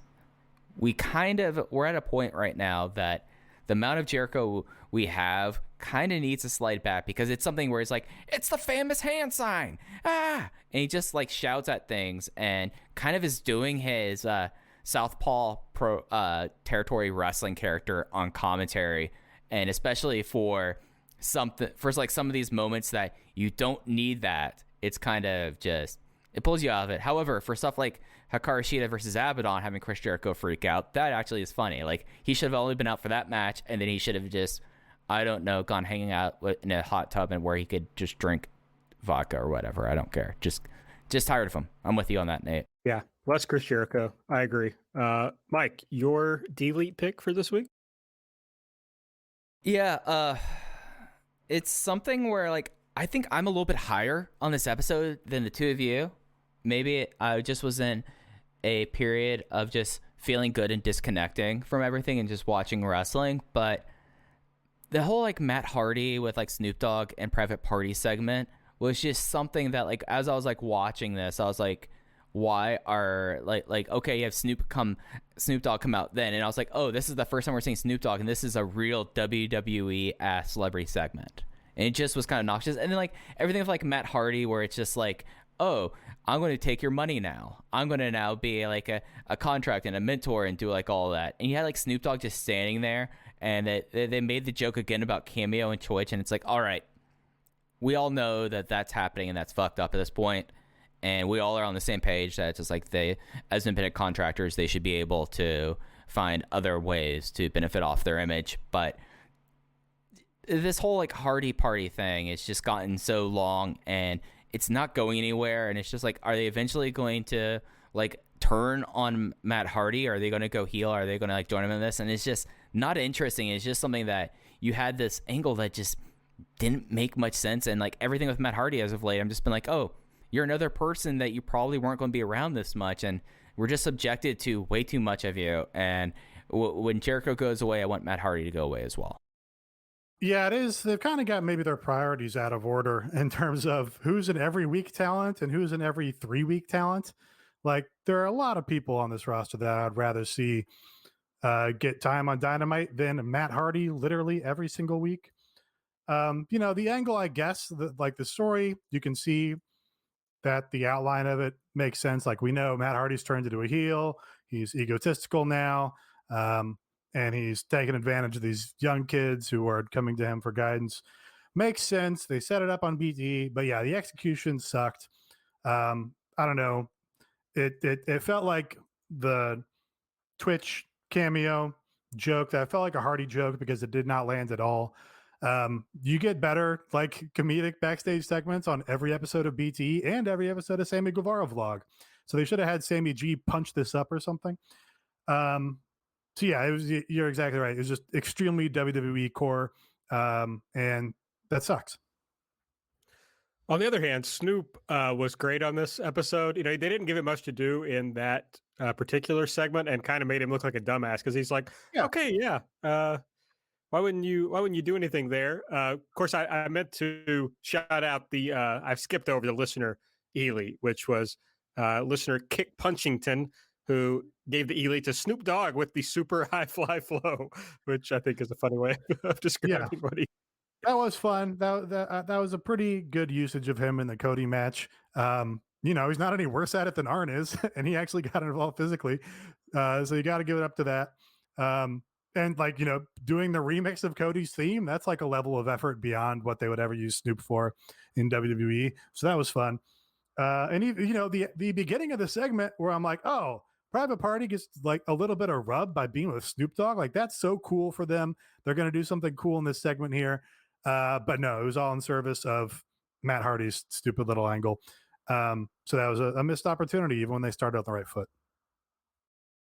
S4: We're at a point right now that the amount of Jericho we have kind of needs to slide back, because it's something where it's like, it's the famous hand sign. And he just, like, shouts at things and kind of is doing his Southpaw territory wrestling character on commentary. And especially for some of these moments that you don't need that, it's kind of just, it pulls you out of it. However, for stuff like Hikaru Shida versus Abadon, having Chris Jericho freak out, that actually is funny. Like, he should have only been out for that match, and then he should have just, I don't know, gone hanging out in a hot tub and where he could just drink vodka or whatever. I don't care. Just tired of him. I'm with you on that, Nate.
S2: Yeah, less Chris Jericho. I agree. Mike, your delete pick for this week?
S4: Yeah, it's something where, like, I think I'm a little bit higher on this episode than the two of you. Maybe I just was in a period of just feeling good and disconnecting from everything and just watching wrestling. But the whole, like, Matt Hardy with, like, Snoop Dogg and Private Party segment was just something that, like, as I was, like, watching this, I was like, why are, like okay, you have Snoop Dogg come out then, and I was like, oh, this is the first time we're seeing Snoop Dogg, and this is a real WWE ass celebrity segment. And it just was kind of noxious. And then, like, everything with, like, Matt Hardy, where it's just like, oh, I'm going to take your money now. I'm going to now be, like, a contract and a mentor and do, like, all that. And you had, like, Snoop Dogg just standing there, and they made the joke again about Cameo and Twitch, and it's like, all right, we all know that that's happening and that's fucked up at this point, and we all are on the same page that it's just like, they, as independent contractors, they should be able to find other ways to benefit off their image. But this whole, like, Hardy Party thing, it's just gotten so long and it's not going anywhere. And it's just like, are they eventually going to, like, turn on Matt Hardy? Are they going to go heel? Are they going to, like, join him in this? And it's just not interesting. It's just something that you had this angle that just didn't make much sense. And, like, everything with Matt Hardy as of late, I'm just been like, oh, you're another person that you probably weren't going to be around this much, and we're just subjected to way too much of you. And when Jericho goes away, I want Matt Hardy to go away as well.
S3: Yeah, it is. They've kind of got maybe their priorities out of order in terms of who's an every week talent and who's an every 3 week talent. Like, there are a lot of people on this roster that I'd rather see get time on Dynamite than Matt Hardy literally every single week. The angle, I guess, like the story, you can see that the outline of it makes sense. Like, we know Matt Hardy's turned into a heel. He's egotistical now. And he's taking advantage of these young kids who are coming to him for guidance. Makes sense. They set it up on BT, but yeah, the execution sucked. I don't know. It felt like the Twitch cameo joke that felt like a Hardy joke because it did not land at all. You get better, like, comedic backstage segments on every episode of BT and every episode of Sammy Guevara vlog. So they should have had Sammy G punch this up or something. So yeah, you're exactly right. It was just extremely WWE core. And that sucks.
S2: On the other hand, Snoop was great on this episode. They didn't give it much to do in that particular segment, and kind of made him look like a dumbass because he's like,
S3: Yeah.
S2: okay, yeah, why wouldn't you do anything there? Of course, I meant to shout out the I've skipped over the listener Ely, which was listener Kick Punchington, who gave the Ely to Snoop Dogg with the super high fly flow, which I think is a funny way of describing what he.
S3: That was fun. That was a pretty good usage of him in the Cody match. He's not any worse at it than Arn is, and he actually got involved physically. So you got to give it up to that. And doing the remix of Cody's theme, that's like a level of effort beyond what they would ever use Snoop for in WWE. So that was fun. And the beginning of the segment where I'm like, oh, Private Party gets like a little bit of rub by being with Snoop Dogg. Like, that's so cool for them. They're going to do something cool in this segment here. But no, it was all in service of Matt Hardy's stupid little angle. So that was a missed opportunity, even when they started on the right foot.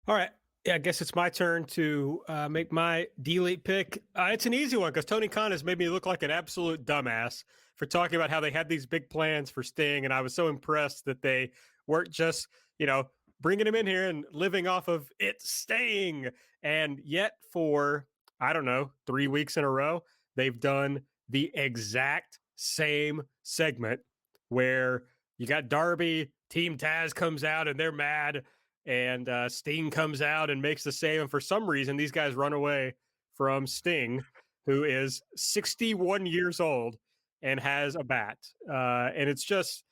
S2: All right. Yeah, I guess it's my turn to make my delete pick. It's an easy one because Tony Khan has made me look like an absolute dumbass for talking about how they had these big plans for Sting. And I was so impressed that they weren't just, bringing him in here and living off of it staying. And yet for, 3 weeks in a row, they've done the exact same segment where you got Darby, Team Taz comes out and they're mad, and Sting comes out and makes the save. And for some reason, these guys run away from Sting, who is 61 years old and has a bat. And it's just,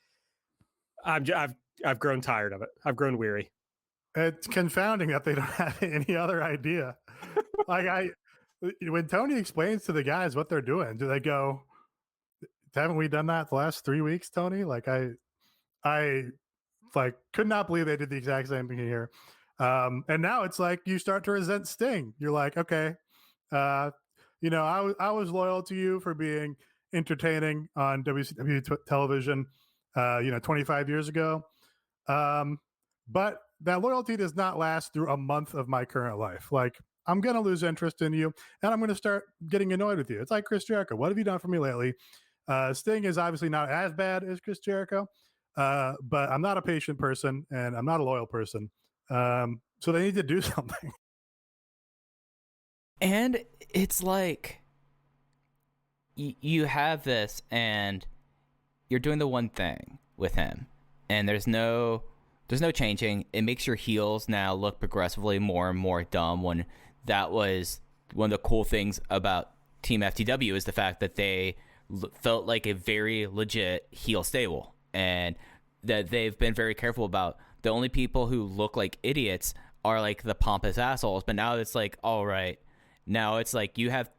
S2: I've grown tired of it. I've grown weary.
S3: It's confounding that they don't have any other idea. When Tony explains to the guys what they're doing, do they go, haven't we done that the last 3 weeks, Tony? I could not believe they did the exact same thing here. And now it's like you start to resent Sting. You're like, okay, I was loyal to you for being entertaining on WCW television, 25 years ago. But that loyalty does not last through a month of my current life. Like, I'm going to lose interest in you, and I'm going to start getting annoyed with you. It's like Chris Jericho. What have you done for me lately? Sting is obviously not as bad as Chris Jericho, but I'm not a patient person, and I'm not a loyal person. So they need to do something.
S4: And it's like you have this, and you're doing the one thing with him, and there's no changing. It makes your heels now look progressively more and more dumb, when that was one of the cool things about Team FTW, is the fact that they felt like a very legit heel stable, and that they've been very careful about. The only people who look like idiots are like the pompous assholes. But now it's like, all right, now it's like you have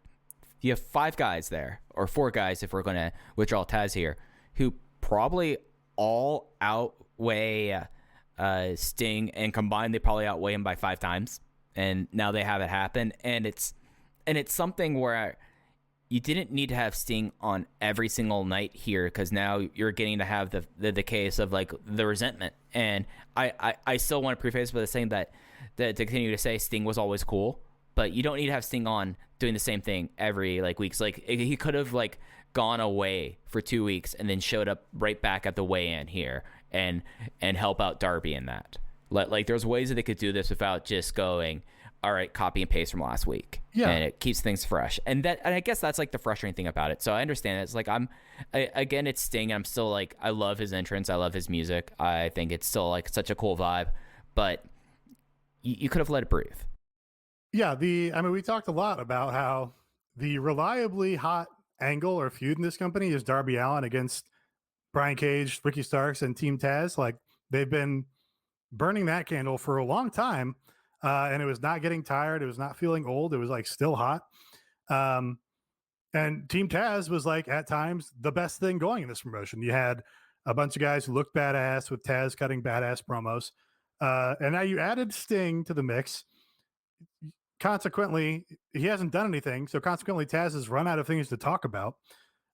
S4: 5 guys there, or 4 guys if we're going to withdraw Taz here, who probably all outweigh Sting, and combined they probably outweigh him by 5 times. And now they have it happen, and it's something where you didn't need to have Sting on every single night here, because now you're getting to have the case of like the resentment. And I still want to preface by saying that to continue to say Sting was always cool, but you don't need to have Sting on doing the same thing every weeks. Like, he could have gone away for 2 weeks and then showed up right back at the weigh-in here and help out Darby in that. Like, there's ways that they could do this without just going, all right, copy and paste from last week. Yeah. And it keeps things fresh. And I guess that's like the frustrating thing about it. So I understand it. It's like, again, it's Sting. I'm still like, I love his entrance. I love his music. I think it's still like such a cool vibe, but you could have let it breathe.
S3: Yeah. We talked a lot about how the reliably hot angle or feud in this company is Darby Allin against Brian Cage, Ricky Starks, and Team Taz. Like, they've been burning that candle for a long time. And it was not getting tired. It was not feeling old. It was still hot. And Team Taz was at times the best thing going in this promotion. You had a bunch of guys who looked badass with Taz cutting badass promos. And now you added Sting to the mix. Consequently, he hasn't done anything. So consequently, Taz has run out of things to talk about.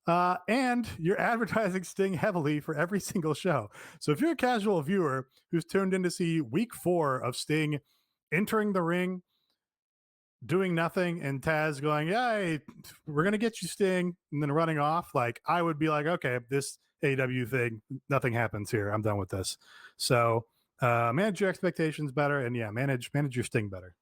S3: And you're advertising Sting heavily for every single show. So if you're a casual viewer who's tuned in to see week 4 of Sting entering the ring, doing nothing and Taz going, "Hey, we're gonna get you, Sting," and then running off, like I would be like, "Okay, this AW thing, nothing happens here. I'm done with this." So manage your expectations better, and yeah, manage your Sting better.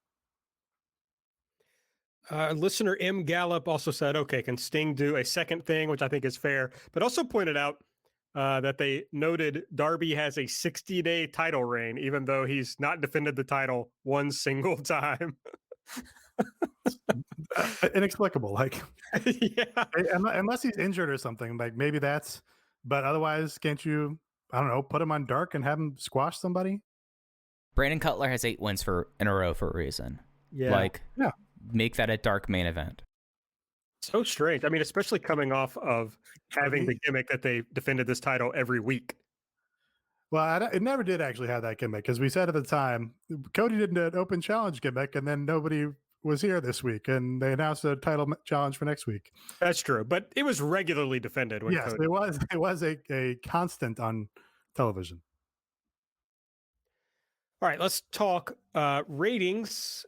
S2: Listener M. Gallup also said, okay, can Sting do a second thing, which I think is fair, but also pointed out that they noted Darby has a 60-day title reign, even though he's not defended the title one single time.
S3: Inexplicable. Like,
S2: yeah.
S3: unless he's injured or something, like maybe that's, but otherwise, can't you, I don't know, put him on Dark and have him squash somebody?
S4: Brandon Cutler has 8 wins in a row for a reason.
S2: Yeah.
S3: Yeah.
S4: Make that a Dark main event.
S2: So strange. I mean, especially coming off of having the gimmick that they defended this title every week.
S3: Well, it never did actually have that gimmick, because we said at the time, Cody did an open challenge gimmick, and then nobody was here this week, and they announced a title challenge for next week.
S2: That's true, but it was regularly defended. When
S3: yes,
S2: Cody...
S3: it was a constant on television.
S2: All right, let's talk ratings.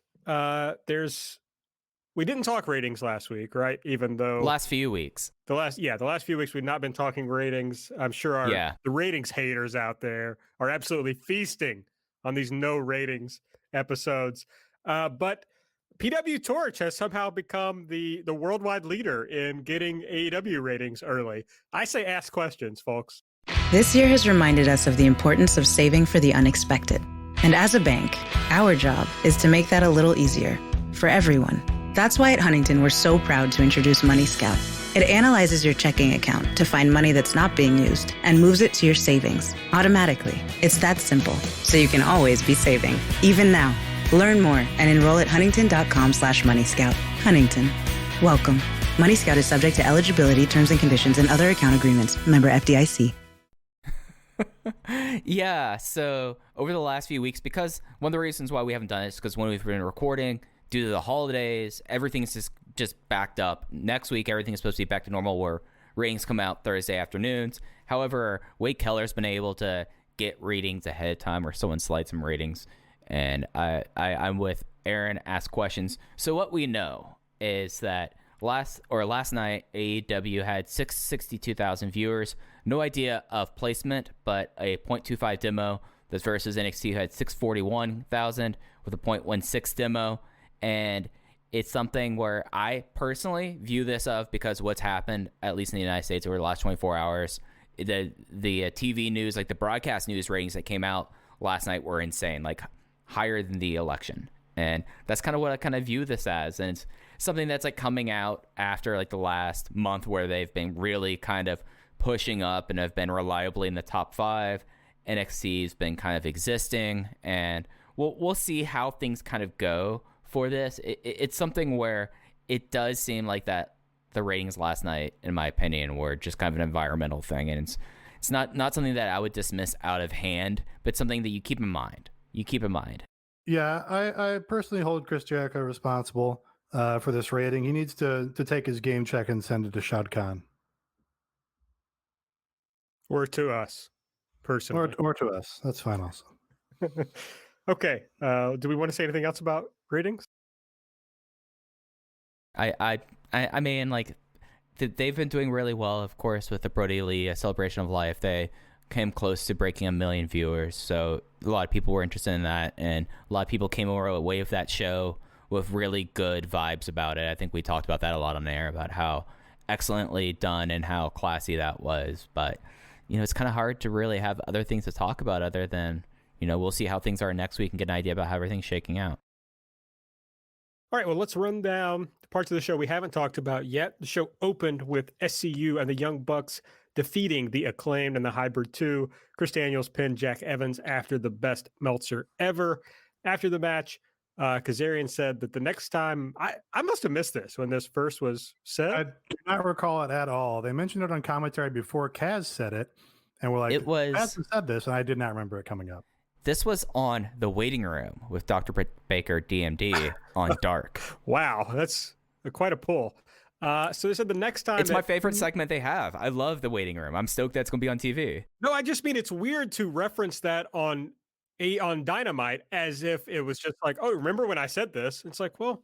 S2: We didn't talk ratings last week, right? Even though
S4: last few weeks,
S2: the last few weeks we've not been talking ratings. I'm sure the ratings haters out there are absolutely feasting on these no ratings episodes. But PW Torch has somehow become the worldwide leader in getting AEW ratings early. I say ask questions, folks.
S5: This year has reminded us of the importance of saving for the unexpected. And as a bank, our job is to make that a little easier for everyone. That's why at Huntington, we're so proud to introduce Money Scout. It analyzes your checking account to find money that's not being used and moves it to your savings automatically. It's that simple, so you can always be saving, even now. Learn more and enroll at huntington.com/moneyscout. Huntington. Welcome. Money Scout is subject to eligibility, terms and conditions, and other account agreements. Member FDIC.
S4: Yeah, so over the last few weeks, because one of the reasons why we haven't done it is because when we've been recording, due to the holidays, everything's just backed up. Next week, everything is supposed to be back to normal, where ratings come out Thursday afternoons. However, Wade Keller's been able to get ratings ahead of time, or someone slides some ratings, and I'm with Aaron, ask questions. So what we know is that last night, AEW had 662,000 viewers. No idea of placement, but a 0.25 demo. This versus NXT, who had 641,000 with a 0.16 demo. And it's something where I personally view this because what's happened, at least in the United States, over the last 24 hours. The TV news, like the broadcast news ratings that came out last night were insane, like higher than the election. And that's kind of what I kind of view this as. And it's something that's like coming out after like the last month, where they've been really kind of pushing up and have been reliably in the top 5. NXT's been kind of existing, and we'll see how things kind of go for this. It's something where it does seem like that the ratings last night, in my opinion, were just kind of an environmental thing, and it's not something that I would dismiss out of hand, but something that you keep in mind. Yeah,
S3: I personally hold Chris Jericho responsible for this rating. He needs to take his game check and send it to Shad Khan.
S2: Or to us, personally.
S3: Or to us. That's fine also.
S2: Okay. Do we want to say anything else about ratings?
S4: I mean, like, they've been doing really well, of course, with the Brody Lee Celebration of Life. They came close to breaking 1 million viewers, so a lot of people were interested in that, and a lot of people came away with that show with really good vibes about it. I think we talked about that a lot on air, about how excellently done and how classy that was. But it's kind of hard to really have other things to talk about other than, we'll see how things are next week and get an idea about how everything's shaking out.
S2: All right, well, let's run down the parts of the show we haven't talked about yet. The show opened with SCU and the Young Bucks defeating the Acclaimed and the Hybrid 2. Chris Daniels pinned Jack Evans after the best Meltzer ever. After the match, Kazarian said that the next time, I must have missed this when this first was said.
S3: I do not recall it at all. They mentioned it on commentary before Kaz said it, and we're like, Kaz said this, and I did not remember it coming up.
S4: This was on The Waiting Room with Dr. Baker, DMD, on Dark.
S2: Wow, that's quite a pull. So they said the next time...
S4: It's my favorite segment they have. I love The Waiting Room. I'm stoked that's going to be on TV.
S2: No, I just mean it's weird to reference that on Dynamite as if it was just like, oh, remember when I said this? It's like, well,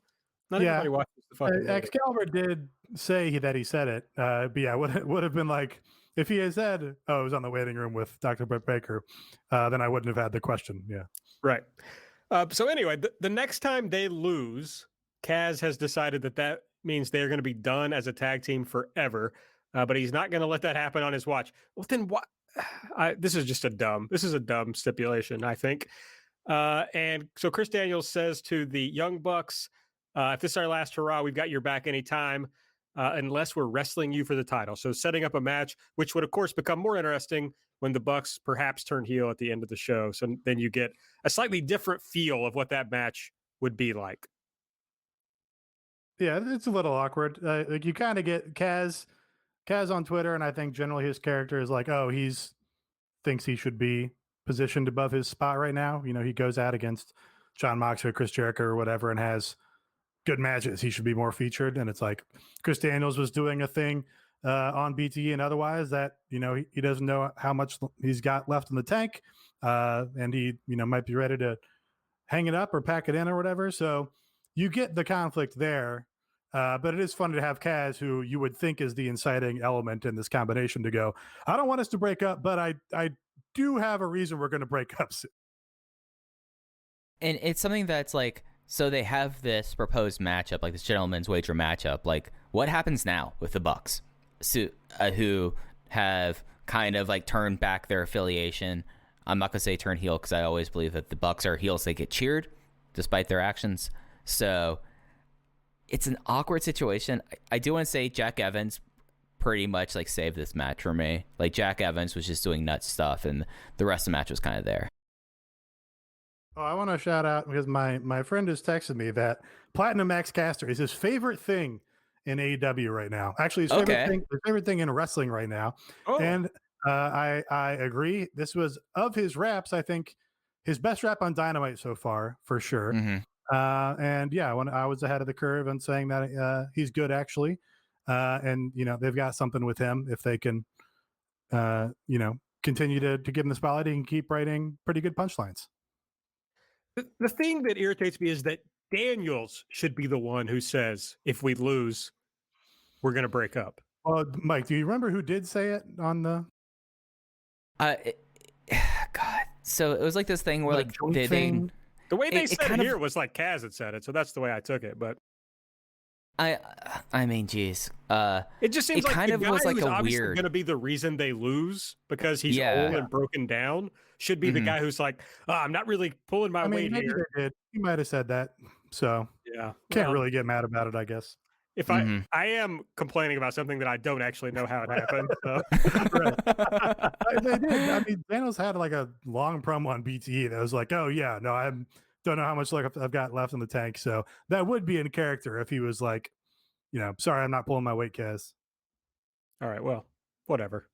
S2: Not everybody watches the fucking movie.
S3: Excalibur did say that he said it. But yeah, would have been like if he had said, "Oh, I was on the waiting room with Dr. Britt Baker," then I wouldn't have had the question. Yeah.
S2: Right. So anyway, the next time they lose, Kaz has decided that means they're going to be done as a tag team forever. But he's not going to let that happen on his watch. Well, then what? This is a dumb stipulation, I think. And so Chris Daniels says to the Young Bucks, if this is our last hurrah, we've got your back anytime, unless we're wrestling you for the title. So setting up a match, which would, of course, become more interesting when the Bucks perhaps turn heel at the end of the show. So then you get a slightly different feel of what that match would be like.
S3: Yeah, it's a little awkward. Like you kind of get Kaz on Twitter, and I think generally his character is like, oh, thinks he should be positioned above his spot right now. You know, he goes out against Jon Moxley, Chris Jericho, or whatever, and has good matches. He should be more featured. And it's like Chris Daniels was doing a thing on BTE and otherwise that, you know, he doesn't know how much he's got left in the tank. And he, you know, might be ready to hang it up or pack it in or whatever. So you get the conflict there. But it is fun to have Kaz, who you would think is the inciting element in this combination, to go, I don't want us to break up, but I do have a reason we're going to break up soon.
S4: And it's something that's like, so they have this proposed matchup, like this gentleman's wager matchup. Like, what happens now with the Bucks, who have kind of like turned back their affiliation? I'm not gonna say turn heel because I always believe that the Bucks are heels. They get cheered despite their actions. So it's an awkward situation. I do want to say Jack Evans pretty much like saved this match for me. Like Jack Evans was just doing nuts stuff, and the rest of the match was kind of there.
S3: Oh, I want to shout out because my friend has texted me that Platinum Max Caster is his favorite thing in AEW right now. Actually, his favorite thing in wrestling right now. Oh. And I agree. This was, of his raps, I think his best rap on Dynamite so far, for sure. Mm-hmm. And yeah, when I was ahead of the curve and saying that he's good actually. And you know, they've got something with him if they can, you know, continue to give him the spotlight. He can keep writing pretty good punchlines.
S2: The thing that irritates me is that Daniels should be the one who says, if we lose, we're going to break up.
S3: Well, Mike, do you remember who did say it on the...
S4: God. So it was like this thing where like
S2: the way they said it here was like Kaz had said it. So that's the way I took it. But
S4: I mean, geez.
S2: It just seems like
S4: kind
S2: the
S4: of
S2: guy
S4: was like
S2: who's
S4: a
S2: obviously
S4: weird
S2: going to be the reason they lose because he's old and broken down should be the guy who's like, I'm not really pulling my weight here.
S3: He might have said that. So yeah, can't really get mad about it, I guess.
S2: If I am complaining about something that I don't actually know how it happened. So.
S3: They did. I mean, Daniels had like a long promo on BTE that was like, oh yeah, no, I don't know how much luck I've got left in the tank. So that would be in character if he was like, you know, sorry, I'm not pulling my weight, Kaz.
S2: All right, well, whatever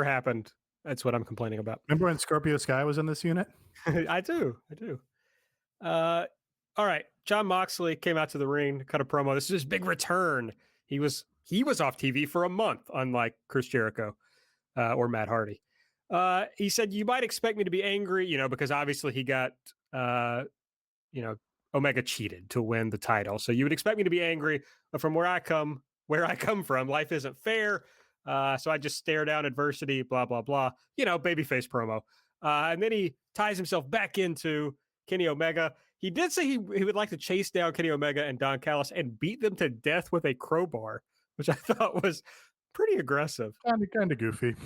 S2: happened, that's what I'm complaining about.
S3: Remember when Scorpio Sky was in this unit?
S2: I do. All right, Jon Moxley came out to the ring, cut a promo. This is his big return. He was off TV for a month, unlike Chris Jericho or Matt Hardy. He said, you might expect me to be angry, you know, because obviously he got, you know, Omega cheated to win the title. So you would expect me to be angry, but from where I come from, life isn't fair. So I just stare down adversity, blah, blah, blah, you know, babyface promo. And then he ties himself back into Kenny Omega. He did say he would like to chase down Kenny Omega and Don Callis and beat them to death with a crowbar, which I thought was pretty aggressive.
S3: Kind of goofy.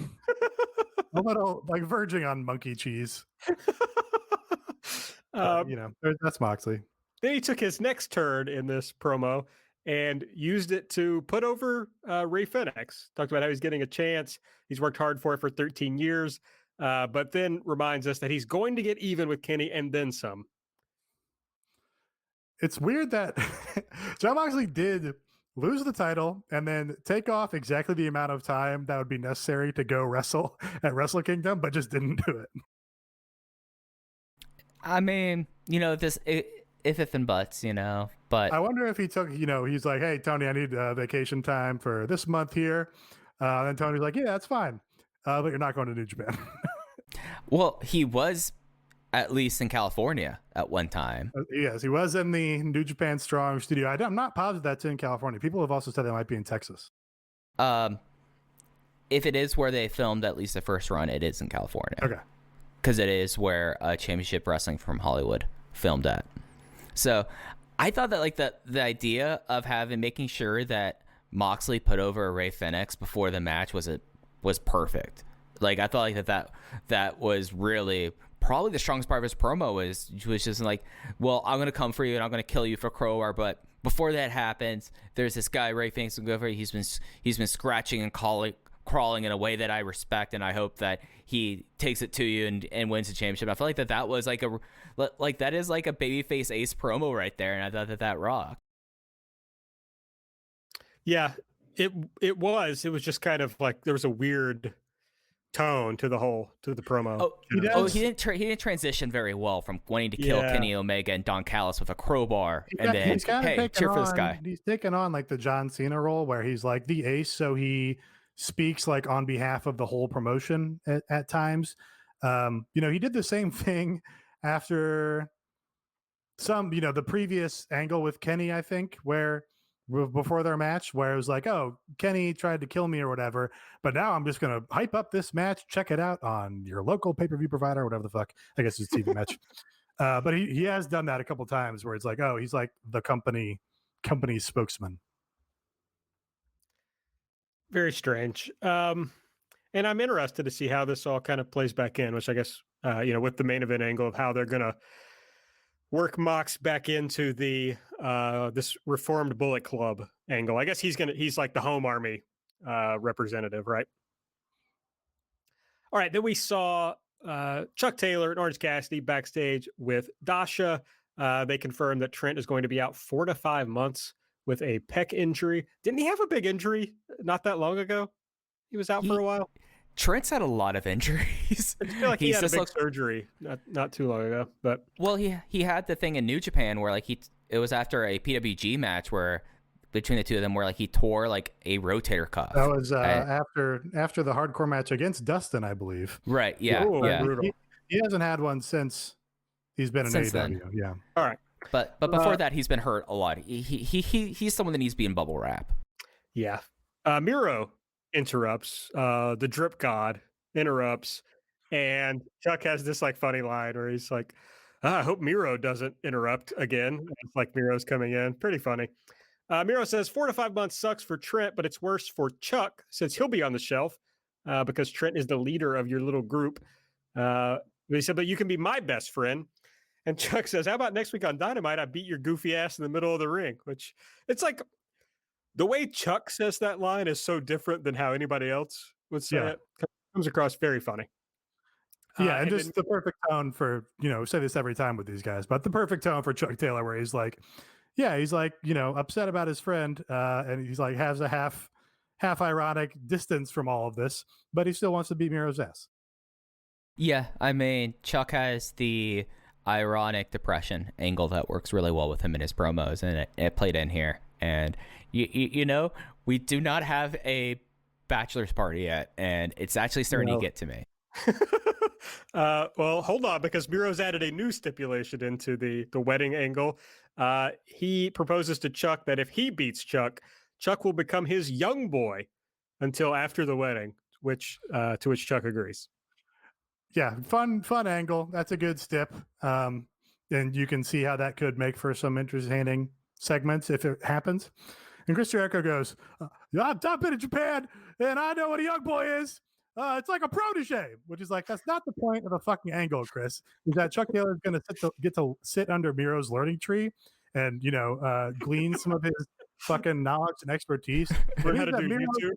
S3: A little like verging on monkey cheese. You know, that's Moxley.
S2: Then he took his next turn in this promo and used it to put over Ray Fenix. Talked about how he's getting a chance. He's worked hard for it for 13 years, but then reminds us that he's going to get even with Kenny and then some.
S3: It's weird that Jon Moxley did lose the title and then take off exactly the amount of time that would be necessary to go wrestle at Wrestle Kingdom, but just didn't do it.
S4: I mean, you know, this if and buts, you know, but
S3: I wonder if he took, you know, he's like, hey, Tony, I need vacation time for this month here. And Tony's like, yeah, that's fine. But you're not going to New Japan.
S4: Well, he was at least in California at one time.
S3: Yes, he was in the New Japan Strong studio. I'm not positive that's in California. People have also said that might be in Texas.
S4: If it is where they filmed at least the first run, it is in California.
S3: Okay.
S4: Because it is where Championship Wrestling from Hollywood filmed at. So I thought that like the idea of making sure that Moxley put over Ray Fenix before the match was perfect. Like I thought like that was really probably the strongest part of his promo was just like, well, I'm gonna come for you and I'm gonna kill you for Crowbar, but before that happens, there's this guy Ray Fenix who he's been scratching and crawling in a way that I respect, and I hope that he takes it to you and wins the championship. I feel like that was like that is like a babyface ace promo right there, and I thought that rocked.
S2: Yeah, it was just kind of like there was a weird tone to the promo.
S4: He didn't transition very well from wanting to kill Kenny Omega and Don Callis with a crowbar, hey, cheer for this guy.
S3: He's taken on like the John Cena role where he's like the ace, so he speaks like on behalf of the whole promotion at times. He did the same thing after the previous angle with Kenny, I think, where before their match, where it was like, oh, Kenny tried to kill me or whatever, but now I'm just going to hype up this match. Check it out on your local pay-per-view provider, whatever the fuck. I guess it's a TV match. But he has done that a couple times where it's like, oh, he's like the company spokesman.
S2: Very strange. And I'm interested to see how this all kind of plays back in, which I guess, with the main event angle of how they're going to work Mox back into the this reformed Bullet Club angle. I guess he's like the home army representative, right? All right. Then we saw Chuck Taylor and Orange Cassidy backstage with Dasha. They confirmed that Trent is going to be out 4 to 5 months with a pec injury. Didn't he have a big injury not that long ago? He was out for a while.
S4: Trent's had a lot of injuries.
S2: I feel like he had a big surgery not too long ago. But
S4: he had the thing in New Japan where like it was after a PWG match where between the two of them where like he tore like a rotator cuff.
S3: That was after the hardcore match against Dustin, I believe.
S4: Right. Yeah.
S2: Ooh,
S4: yeah.
S2: Brutal.
S3: He hasn't had one since he's been in AEW.
S4: Then.
S3: Yeah.
S2: All right.
S4: But before that, he's been hurt a lot. He's someone that needs to be in bubble wrap.
S2: Yeah. Miro interrupts. The drip god interrupts, and Chuck has this like funny line where he's like, I hope Miro doesn't interrupt again. It's like Miro's coming in. Pretty funny. Miro says 4 to 5 months sucks for Trent, but it's worse for Chuck since he'll be on the shelf because Trent is the leader of your little group. He said, but you can be my best friend. And Chuck says, how about next week on Dynamite, I beat your goofy ass in the middle of the ring, which it's like the way Chuck says that line is so different than how anybody else would say it. Comes across very funny.
S3: Yeah, and just the perfect tone for, say this every time with these guys, but the perfect tone for Chuck Taylor where he's like, upset about his friend, and he's like has a half ironic distance from all of this, but he still wants to beat Miro's ass. Yeah,
S4: I mean, Chuck has the ironic depression angle that works really well with him in his promos, and it played in here. And we do not have a bachelor's party yet, and it's actually starting to get to me.
S2: Well, hold on, because Miro's added a new stipulation into the wedding angle. He proposes to Chuck that if he beats Chuck will become his young boy until after the wedding, to which Chuck agrees.
S3: Yeah, fun angle. That's a good stip. And you can see how that could make for some entertaining segments if it happens. And Chris Jericho goes, I've been in Japan, and I know what a young boy is. It's like a protege, which is like, that's not the point of the fucking angle, Chris. Is that Chuck Taylor is going to get to sit under Miro's learning tree and, glean some of his fucking knowledge and expertise.
S2: Learn how to do YouTube.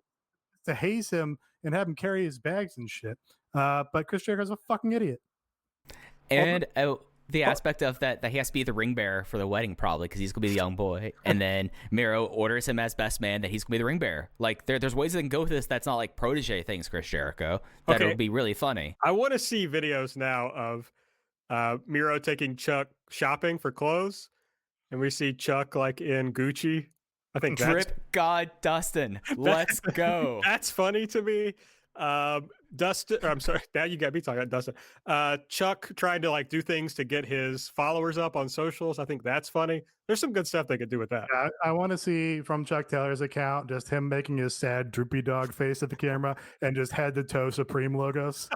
S3: To haze him and have him carry his bags and shit. But Chris Jericho's a fucking idiot.
S4: And the aspect of that he has to be the ring bearer for the wedding probably because he's going to be the young boy. And then Miro orders him as best man that he's going to be the ring bearer. Like there's ways they can go with this that's not like protege things, Chris Jericho. That would be really funny.
S2: I want to see videos now of Miro taking Chuck shopping for clothes. And we see Chuck like in Gucci. I think
S4: Drip God Dustin. Let's go.
S2: That's funny to me. Dustin, or I'm sorry, now you got me talking about Dustin. Chuck tried to like do things to get his followers up on socials. I think that's funny. There's some good stuff they could do with that.
S3: Yeah, I want to see from Chuck Taylor's account just him making his sad droopy dog face at the camera and just head to toe Supreme logos.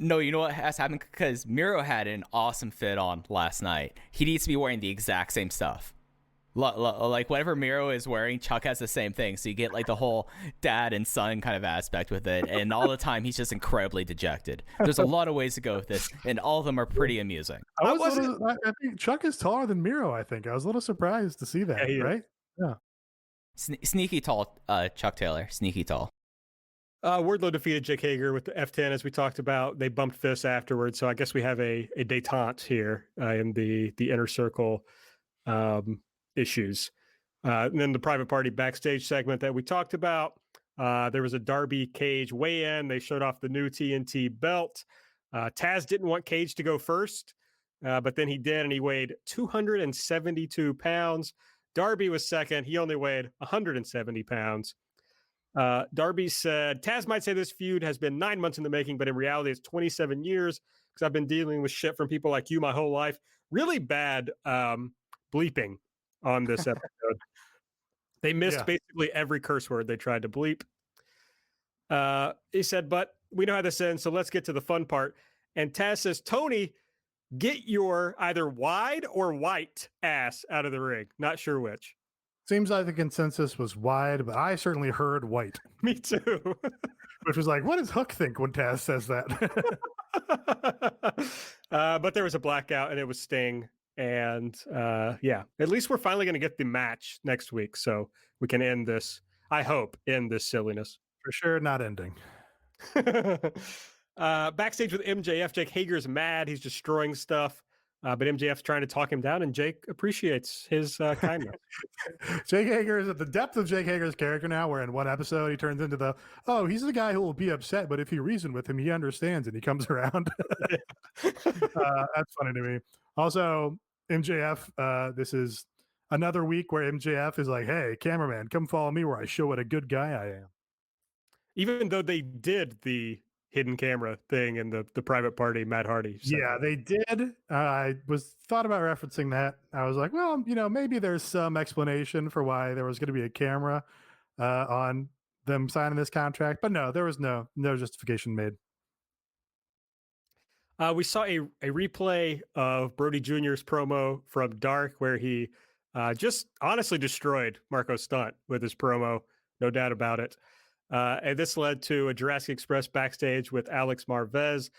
S4: No, you know what has happened? Because Miro had an awesome fit on last night. He needs to be wearing the exact same stuff. Like whatever Miro is wearing, Chuck has the same thing. So you get like the whole dad and son kind of aspect with it. And all the time, he's just incredibly dejected. There's a lot of ways to go with this, and all of them are pretty amusing.
S3: I think Chuck is taller than Miro, I think. I was a little surprised to see that, right? Yeah.
S4: Sneaky tall, Chuck Taylor. Sneaky tall.
S2: Wardlow defeated Jake Hager with the F10, as we talked about. They bumped fists afterwards, so I guess we have a detente here in the inner circle issues. And then the private party backstage segment that we talked about. There was a Darby Cage weigh-in. They showed off the new TNT belt. Taz didn't want Cage to go first, but then he did, and he weighed 272 pounds. Darby was second. He only weighed 170 pounds. Darby said, Taz might say this feud has been 9 months in the making, but in reality, it's 27 years because I've been dealing with shit from people like you my whole life. Really bad bleeping on this episode. They missed basically every curse word they tried to bleep. He said, but we know how this ends, so let's get to the fun part. And Taz says, Tony, get your either wide or white ass out of the ring. Not sure which.
S3: Seems like the consensus was wide, but I certainly heard white.
S2: Me too.
S3: Which was like, what does Hook think when Taz says that?
S2: But there was a blackout, and it was Sting. And at least we're finally going to get the match next week, so we can end this, I hope, end this silliness.
S3: For sure, not ending.
S2: Backstage with MJF, Jake Hager's mad. He's destroying stuff. But MJF's trying to talk him down, and Jake appreciates his kindness.
S3: Jake Hager is at the depth of Jake Hager's character now, where in one episode he turns into he's the guy who will be upset, but if you reason with him, he understands, and he comes around. That's funny to me. Also, MJF, this is another week where MJF is like, hey, cameraman, come follow me where I show what a good guy I am.
S2: Even though they did the hidden camera thing in the private party, Matt Hardy.
S3: Yeah, they did. I thought about referencing that. I was like, well, maybe there's some explanation for why there was going to be a camera on them signing this contract, but no, there was no justification made.
S2: We saw a replay of Brody Jr.'s promo from Dark, where he just honestly destroyed Marco Stunt with his promo, no doubt about it. And this led to a Jurassic Express backstage with Alex Marvez.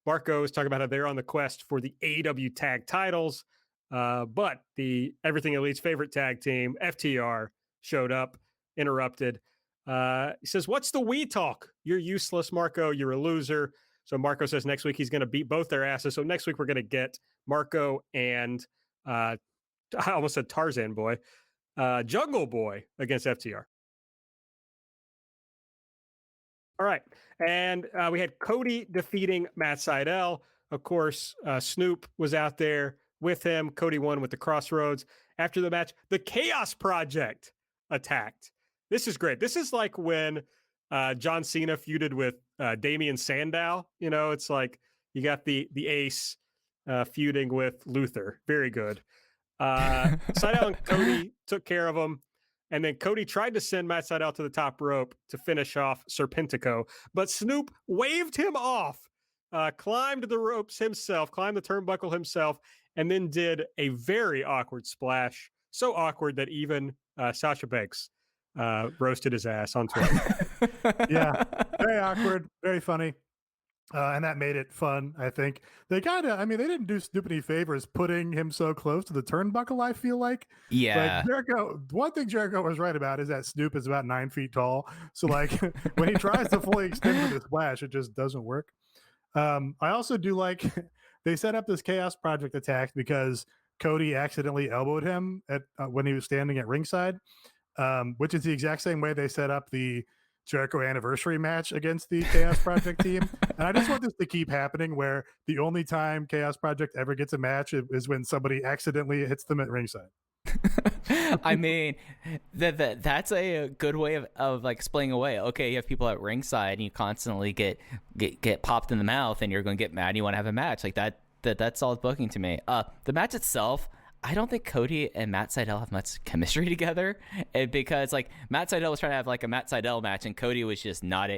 S2: Marco was talking about how they're on the quest for the AEW tag titles, but the Everything Elite's favorite tag team, FTR, showed up, interrupted. He says, what's the we talk? You're useless, Marco. You're a loser. So Marco says next week he's going to beat both their asses. So next week we're going to get Marco and I almost said Tarzan Boy, Jungle Boy against FTR. All right. And we had Cody defeating Matt Sydal. Of course, Snoop was out there with him. Cody won with the Crossroads. After the match, the Chaos Project attacked. This is great. This is like when John Cena feuded with Damian Sandow. It's like you got the ace feuding with Luther. Very good. Sydal and Cody took care of him. And then Cody tried to send Matt Sydal to the top rope to finish off Serpentico, but Snoop waved him off, climbed the ropes himself, climbed the turnbuckle himself, and then did a very awkward splash. So awkward that even Sasha Banks roasted his ass on Twitter.
S3: Yeah, very awkward, very funny. And that made it fun, I think. They they didn't do Snoop any favors putting him so close to the turnbuckle, I feel like.
S4: Yeah.
S3: Like Jericho, one thing Jericho was right about is that Snoop is about 9 feet tall. So, like, when he tries to fully extend for the splash, it just doesn't work. I also do like, they set up this Chaos Project attack because Cody accidentally elbowed him when he was standing at ringside, which is the exact same way they set up the Jericho anniversary match against the Chaos Project team. And I just want this to keep happening, where the only time Chaos Project ever gets a match is when somebody accidentally hits them at ringside.
S4: I mean, that's a good way of like explaining away. Okay, you have people at ringside and you constantly get popped in the mouth and you're going to get mad and you want to have a match. Like that's solid booking to me. The match itself, I don't think Cody and Matt Sydal have much chemistry together, because like Matt Sydal was trying to have like a Matt Sydal match and Cody was just not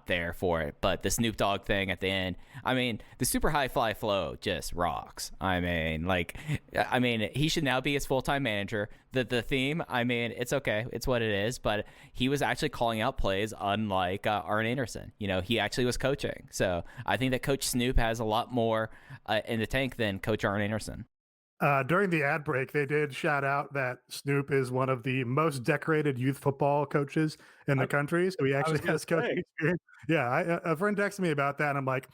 S4: there for it. But the Snoop Dogg thing at the end, I mean, the super high fly flow just rocks. I mean, he should now be his full-time manager. The theme, I mean, it's okay, it's what it is. But he was actually calling out plays, unlike Arn Anderson. You know, he actually was coaching. So I think that Coach Snoop has a lot more in the tank than Coach Arn Anderson.
S3: During the ad break, they did shout out that Snoop is one of the most decorated youth football coaches in the country. So he actually has coaching experience. Yeah, a friend texted me about that, and I'm like,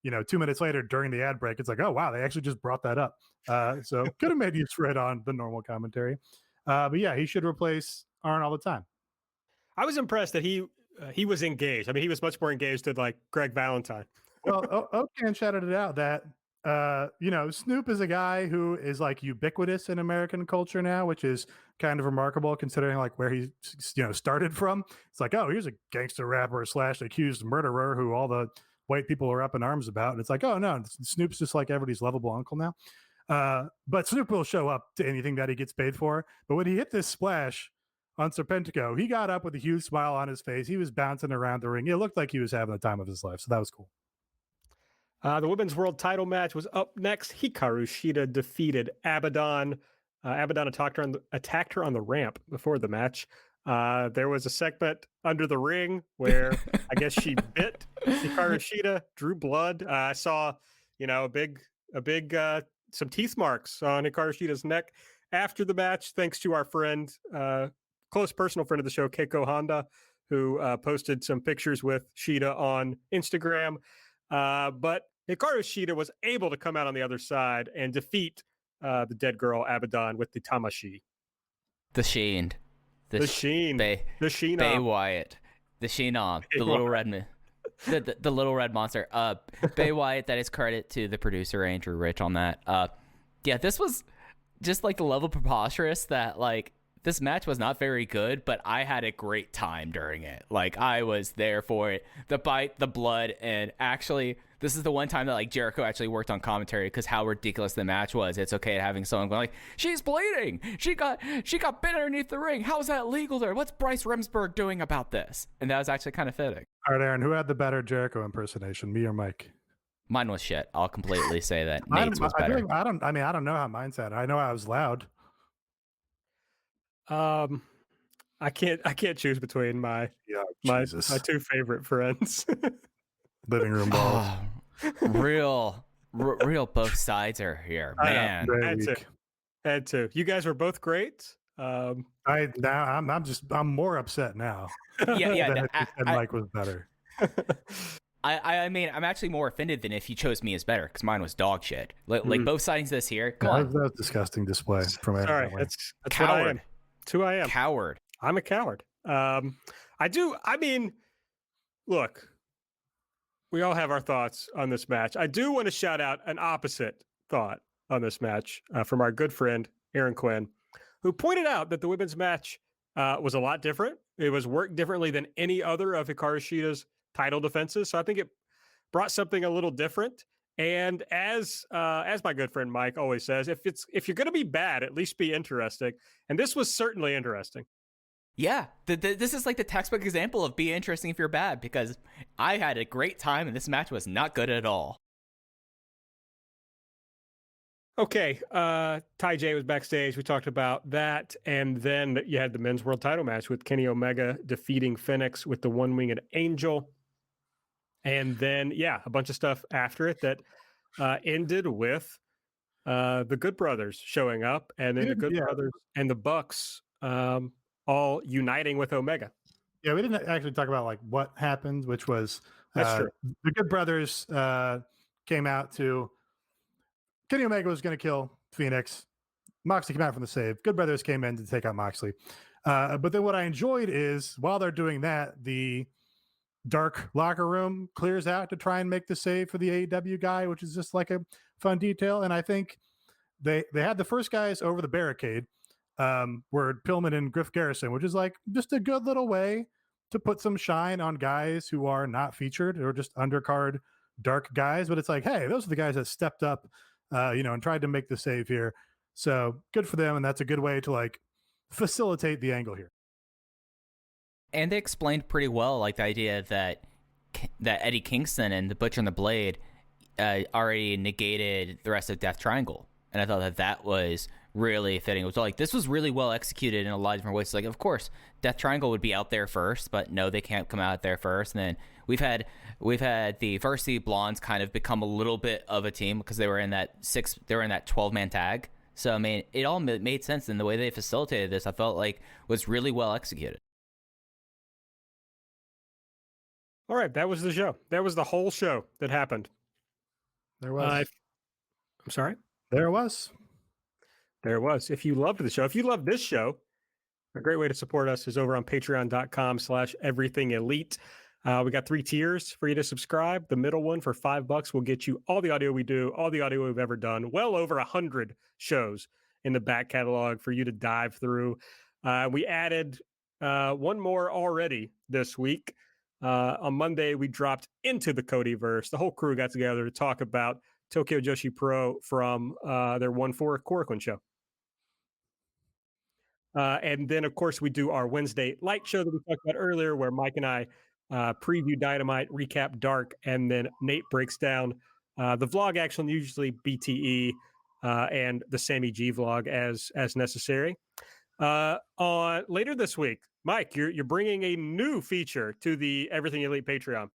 S3: 2 minutes later during the ad break, it's like, oh, wow, they actually just brought that up. So could have made use for it on the normal commentary. But yeah, he should replace Arn all the time.
S2: I was impressed that he was engaged. I mean, he was much more engaged than like Greg Valentine.
S3: Well, Okan shouted it out that Snoop is a guy who is like ubiquitous in American culture now, which is kind of remarkable considering like where he, started from. It's like, oh, here's a gangster rapper / accused murderer who all the white people are up in arms about. And it's like, oh no, Snoop's just like everybody's lovable uncle now. But Snoop will show up to anything that he gets paid for. But when he hit this splash on Serpentico, he got up with a huge smile on his face. He was bouncing around the ring. It looked like he was having the time of his life. So that was cool.
S2: The women's world title match was up next. Hikaru Shida defeated Abadon. Abadon attacked her on the ramp before the match. There was a segment under the ring where I guess she bit Hikaru Shida, drew blood. I saw, some teeth marks on Hikaru Shida's neck after the match, thanks to our friend, close personal friend of the show, Keiko Honda, who posted some pictures with Shida on Instagram. But Hikaru Shida was able to come out on the other side and defeat the dead girl Abadon with the Tamashi.
S4: The Sheen.
S2: The Sheen. The Sheen.
S4: Bay Wyatt. The Sheenom. The little red man. The little red monster. Bay Wyatt, that is credit to the producer, Andrew Rich, on that. Yeah, this was just like the level preposterous that like this match was not very good, but I had a great time during it. Like, I was there for it. The bite, the blood, and actually, this is the one time that, like, Jericho actually worked on commentary because how ridiculous the match was. It's okay having someone going like, she's bleeding! She got bit underneath the ring! How is that legal there? What's Bryce Remsburg doing about this? And that was actually kind of fitting.
S3: All right, Aaron, who had the better Jericho impersonation, me or Mike?
S4: Mine was shit. I'll completely say that. Nate's was better.
S3: I don't know how mine sounded. I know I was loud.
S2: I can't choose between my two favorite friends.
S3: Living room balls.
S4: Real both sides are here, man.
S2: Had to. You guys were both great.
S3: I'm more upset now.
S4: Yeah.
S3: Mike was better.
S4: I mean, I'm actually more offended than if you chose me as better because mine was dog shit. Like both sides of this here. Come on.
S3: That was a disgusting display from Aaron.
S2: Sorry, that's coward. That's who I am.
S4: Coward.
S2: I'm a coward. Look, we all have our thoughts on this match. I do want to shout out an opposite thought on this match from our good friend, Aaron Quinn, who pointed out that the women's match was a lot different. It was worked differently than any other of Hikaru Shida's title defenses. So I think it brought something a little different. And as my good friend Mike always says, if you're going to be bad, at least be interesting. And this was certainly interesting.
S4: Yeah, this is like the textbook example of be interesting if you're bad, because I had a great time and this match was not good at all.
S2: Okay, Ty J was backstage. We talked about that. And then you had the men's world title match with Kenny Omega defeating Fenix with the one-winged angel. And then, a bunch of stuff after it that ended with the Good Brothers showing up, and then the Good Brothers and the Bucks all uniting with Omega.
S3: Yeah, we didn't actually talk about like what happened, which was
S2: that's true.
S3: The Good Brothers came out to Kenny Omega was going to kill Fenix. Moxley came out from the save. Good Brothers came in to take out Moxley. But then what I enjoyed is while they're doing that, the dark locker room clears out to try and make the save for the AEW guy, which is just like a fun detail. And I think they had the first guys over the barricade. were Pillman and Griff Garrison, which is like just a good little way to put some shine on guys who are not featured or just undercard dark guys. But it's like, hey, those are the guys that stepped up, and tried to make the save here. So good for them. And that's a good way to like facilitate the angle here.
S4: And they explained pretty well, like the idea that Eddie Kingston and the Butcher and the Blade already negated the rest of Death Triangle. And I thought that was really fitting. It was like, this was really well executed in a lot of different ways. Like, of course, Death Triangle would be out there first, but no, they can't come out there first. And then we've had the Varsity Blondes kind of become a little bit of a team because they were in that 12-man tag. So, I mean, it all made sense. And the way they facilitated this, I felt like was really well executed.
S2: All right, that was the show. That was the whole show that happened.
S3: There was.
S2: I'm sorry?
S3: There was.
S2: There was. If you loved the show, if you love this show, a great way to support us is over on patreon.com/everythingelite. We got 3 tiers for you to subscribe. The middle one for $5 will get you all the audio we do, all the audio we've ever done, well over 100 shows in the back catalog for you to dive through. We added one more already this week. On Monday, we dropped into the Codyverse. The whole crew got together to talk about Tokyo Joshi Pro from their 1-4 Korakuen show. And then, of course, we do our Wednesday light show that we talked about earlier, where Mike and I preview Dynamite, recap Dark, and then Nate breaks down the vlog action, usually BTE, and the Sammy G vlog as necessary. On later this week, Mike, you're bringing a new feature to the Everything Elite Patreon.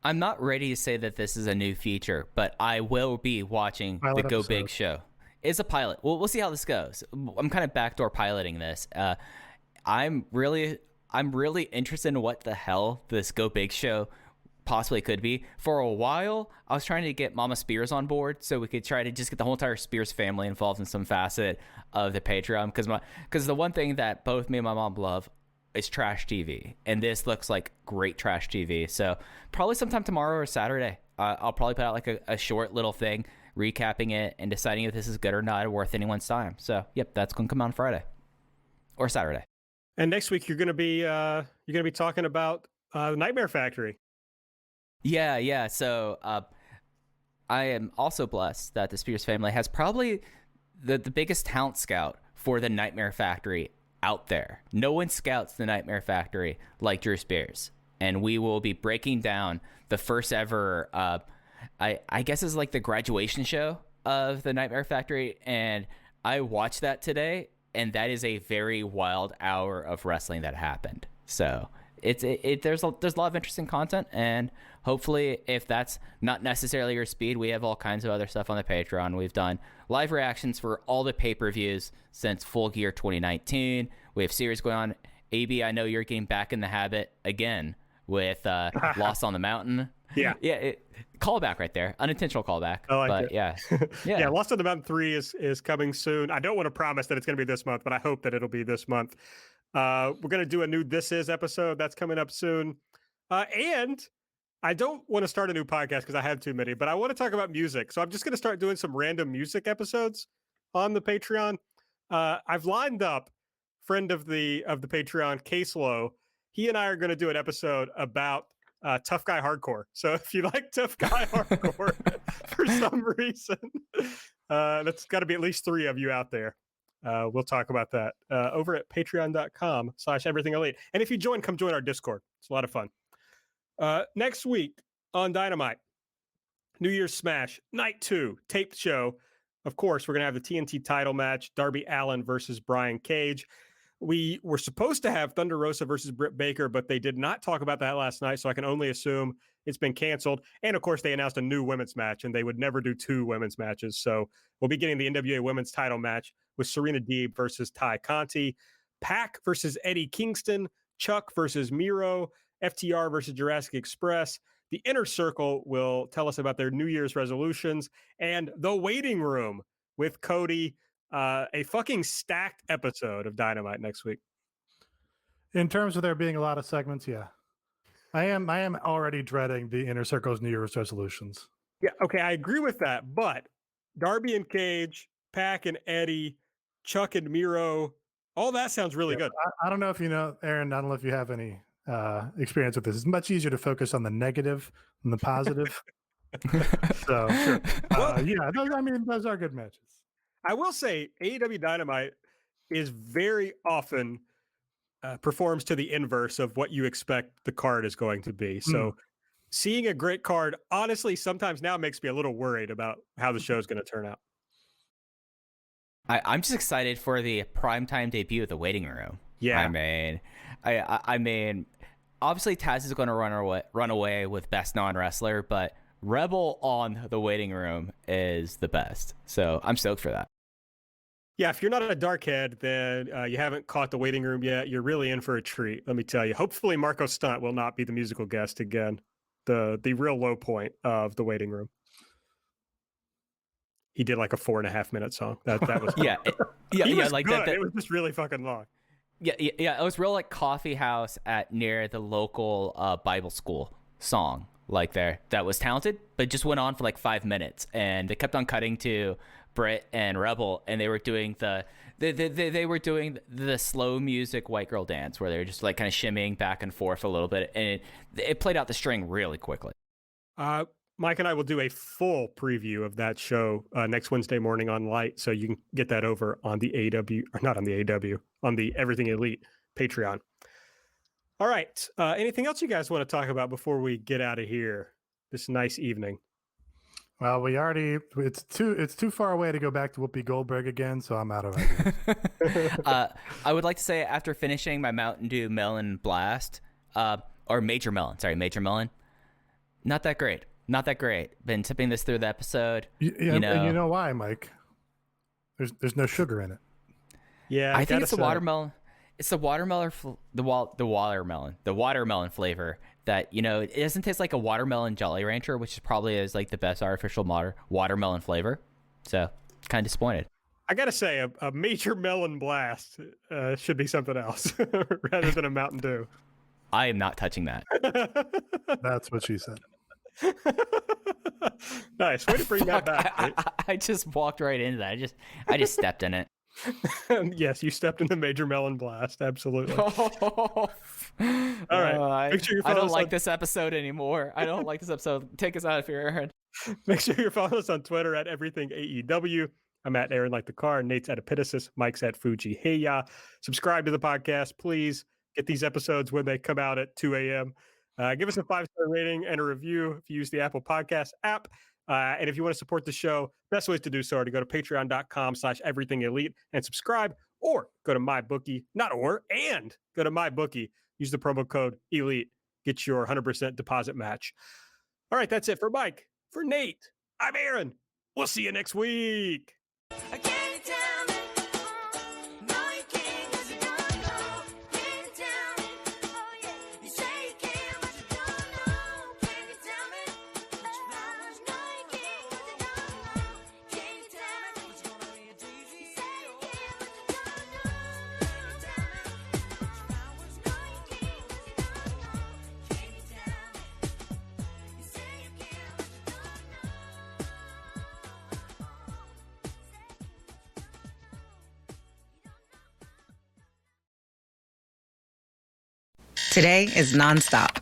S4: I'm not ready to say that this is a new feature, but I will be watching the Go Big show. It's a pilot. We'll see how this goes. I'm kind of backdoor piloting this. I'm really interested in what the hell this Go Big show possibly could be. For a while, I was trying to get Mama Spears on board so we could try to just get the whole entire Spears family involved in some facet of the Patreon. Because the one thing that both me and my mom love is trash TV, and this looks like great trash TV. So probably sometime tomorrow or Saturday, I'll probably put out like a short little thing recapping it and deciding if this is good or not or worth anyone's time. So yep, that's going to come on Friday or Saturday.
S2: And next week you're going to be talking about the Nightmare Factory.
S4: Yeah. So I am also blessed that the Spears family has probably the biggest talent scout for the Nightmare Factory out there. No one scouts the Nightmare Factory like Drew Spears. And we will be breaking down the first ever, I guess it's like the graduation show of the Nightmare Factory. And I watched that today, and that is a very wild hour of wrestling that happened. So there's a lot of interesting content, and hopefully if that's not necessarily your speed, we have all kinds of other stuff on the Patreon. We've done live reactions for all the pay-per-views since Full Gear 2019. We have series going on. AB, I know you're getting back in the habit again with Lost on the Mountain.
S2: Yeah.
S4: Callback right there. Unintentional callback.
S2: I like it.
S4: Yeah.
S2: Yeah, Lost on the Mountain 3 is coming soon. I don't want to promise that it's going to be this month, but I hope that it'll be this month. We're going to do a new This Is episode that's coming up soon. And I don't want to start a new podcast because I have too many, but I want to talk about music. So I'm just going to start doing some random music episodes on the Patreon. I've lined up friend of the Patreon, Case Low. He and I are going to do an episode about Tough Guy Hardcore. So if you like Tough Guy Hardcore for some reason, that's got to be at least 3 of you out there. We'll talk about that over at patreon.com/everythingelite. And if you join, come join our Discord. It's a lot of fun. Next week on Dynamite, New Year's Smash, Night 2, taped show. Of course, we're going to have the TNT title match, Darby Allin versus Brian Cage. We were supposed to have Thunder Rosa versus Britt Baker, but they did not talk about that last night, so I can only assume it's been canceled. And, of course, they announced a new women's match, and they would never do 2 women's matches. So we'll be getting the NWA women's title match with Serena Deeb versus Ty Conti, Pac versus Eddie Kingston, Chuck versus Miro, FTR versus Jurassic Express. The Inner Circle will tell us about their New Year's resolutions, and The Waiting Room with Cody. A fucking stacked episode of Dynamite next week.
S3: In terms of there being a lot of segments, yeah. I am already dreading the Inner Circle's New Year's resolutions.
S2: Yeah, okay, I agree with that, but Darby and Cage, Pac and Eddie, Chuck and Miro. All that sounds really good.
S3: I don't know if you know, Aaron, I don't know if you have any experience with this. It's much easier to focus on the negative than the positive. So, sure. Yeah, those are good matches.
S2: I will say AEW Dynamite is very often performs to the inverse of what you expect the card is going to be. So seeing a great card, honestly, sometimes now makes me a little worried about how the show is going to turn out.
S4: I'm just excited for the primetime debut of the Waiting Room.
S2: Yeah.
S4: I mean, obviously Taz is going to run away with Best Non-Wrestler, but Rebel on the Waiting Room is the best. So I'm stoked for that.
S2: Yeah, if you're not a Darkhead, then you haven't caught the Waiting Room yet. You're really in for a treat, let me tell you. Hopefully Marco Stunt will not be the musical guest again. The real low point of the Waiting Room. He did like a 4.5-minute song. That was
S4: yeah, like
S2: good.
S4: that.
S2: It was just really fucking long.
S4: Yeah. It was real like coffee house near the local Bible school song. Like that was talented, but it just went on for like 5 minutes, and they kept on cutting to Britt and Rebel, and they were doing they were doing the slow music white girl dance where they were just like kind of shimmying back and forth a little bit, and it played out the string really quickly.
S2: Mike and I will do a full preview of that show next Wednesday morning on Light, so you can get that over on the on the Everything Elite Patreon. All right. Anything else you guys want to talk about before we get out of here this nice evening?
S3: Well, it's too far away to go back to Whoopi Goldberg again, so I'm out of ideas.
S4: I would like to say after finishing my Mountain Dew Melon Blast, or Major Melon, not that great. Been tipping this through the episode.
S3: You know why, Mike? There's no sugar in it.
S2: Yeah,
S4: I think it's the watermelon. It's the watermelon flavor that, it doesn't taste like a watermelon Jolly Rancher, which probably is like the best artificial watermelon flavor. So kind of disappointed.
S2: I got to say a Major Melon Blast should be something else rather than a Mountain Dew.
S4: I am not touching that.
S3: That's what she said.
S2: Nice. Way to bring that back.
S4: I just walked right into that. I just stepped in it.
S2: Yes, you stepped in the Major Melon Blast. Absolutely. All right. Make sure you
S4: I don't like this episode anymore. I don't like this episode. Take us out of here, Aaron.
S2: Make sure you follow us on Twitter at Everything AEW. I'm at Aaron Like the Car. Nate's at Epitasis. Mike's at Fuji Heya. Subscribe to the podcast, please. Get these episodes when they come out at 2 a.m. Give us a 5-star rating and a review if you use the Apple Podcast app. And if you want to support the show, best ways to do so are to go to patreon.com/everythingelite and subscribe, or go to MyBookie, and go to MyBookie. Use the promo code ELITE. Get your 100% deposit match. All right, that's it for Mike. For Nate, I'm Aaron. We'll see you next week.
S5: Today is nonstop.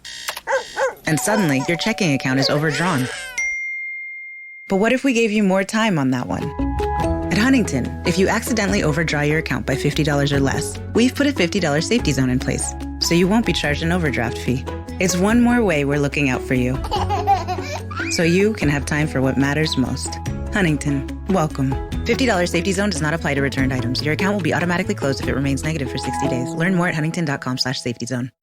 S5: And suddenly, your checking account is overdrawn. But what if we gave you more time on that one? At Huntington, if you accidentally overdraw your account by $50 or less, we've put a $50 safety zone in place, so you won't be charged an overdraft fee. It's one more way we're looking out for you, so you can have time for what matters most. Huntington, welcome. $50 safety zone does not apply to returned items. Your account will be automatically closed if it remains negative for 60 days. Learn more at huntington.com/safety zone.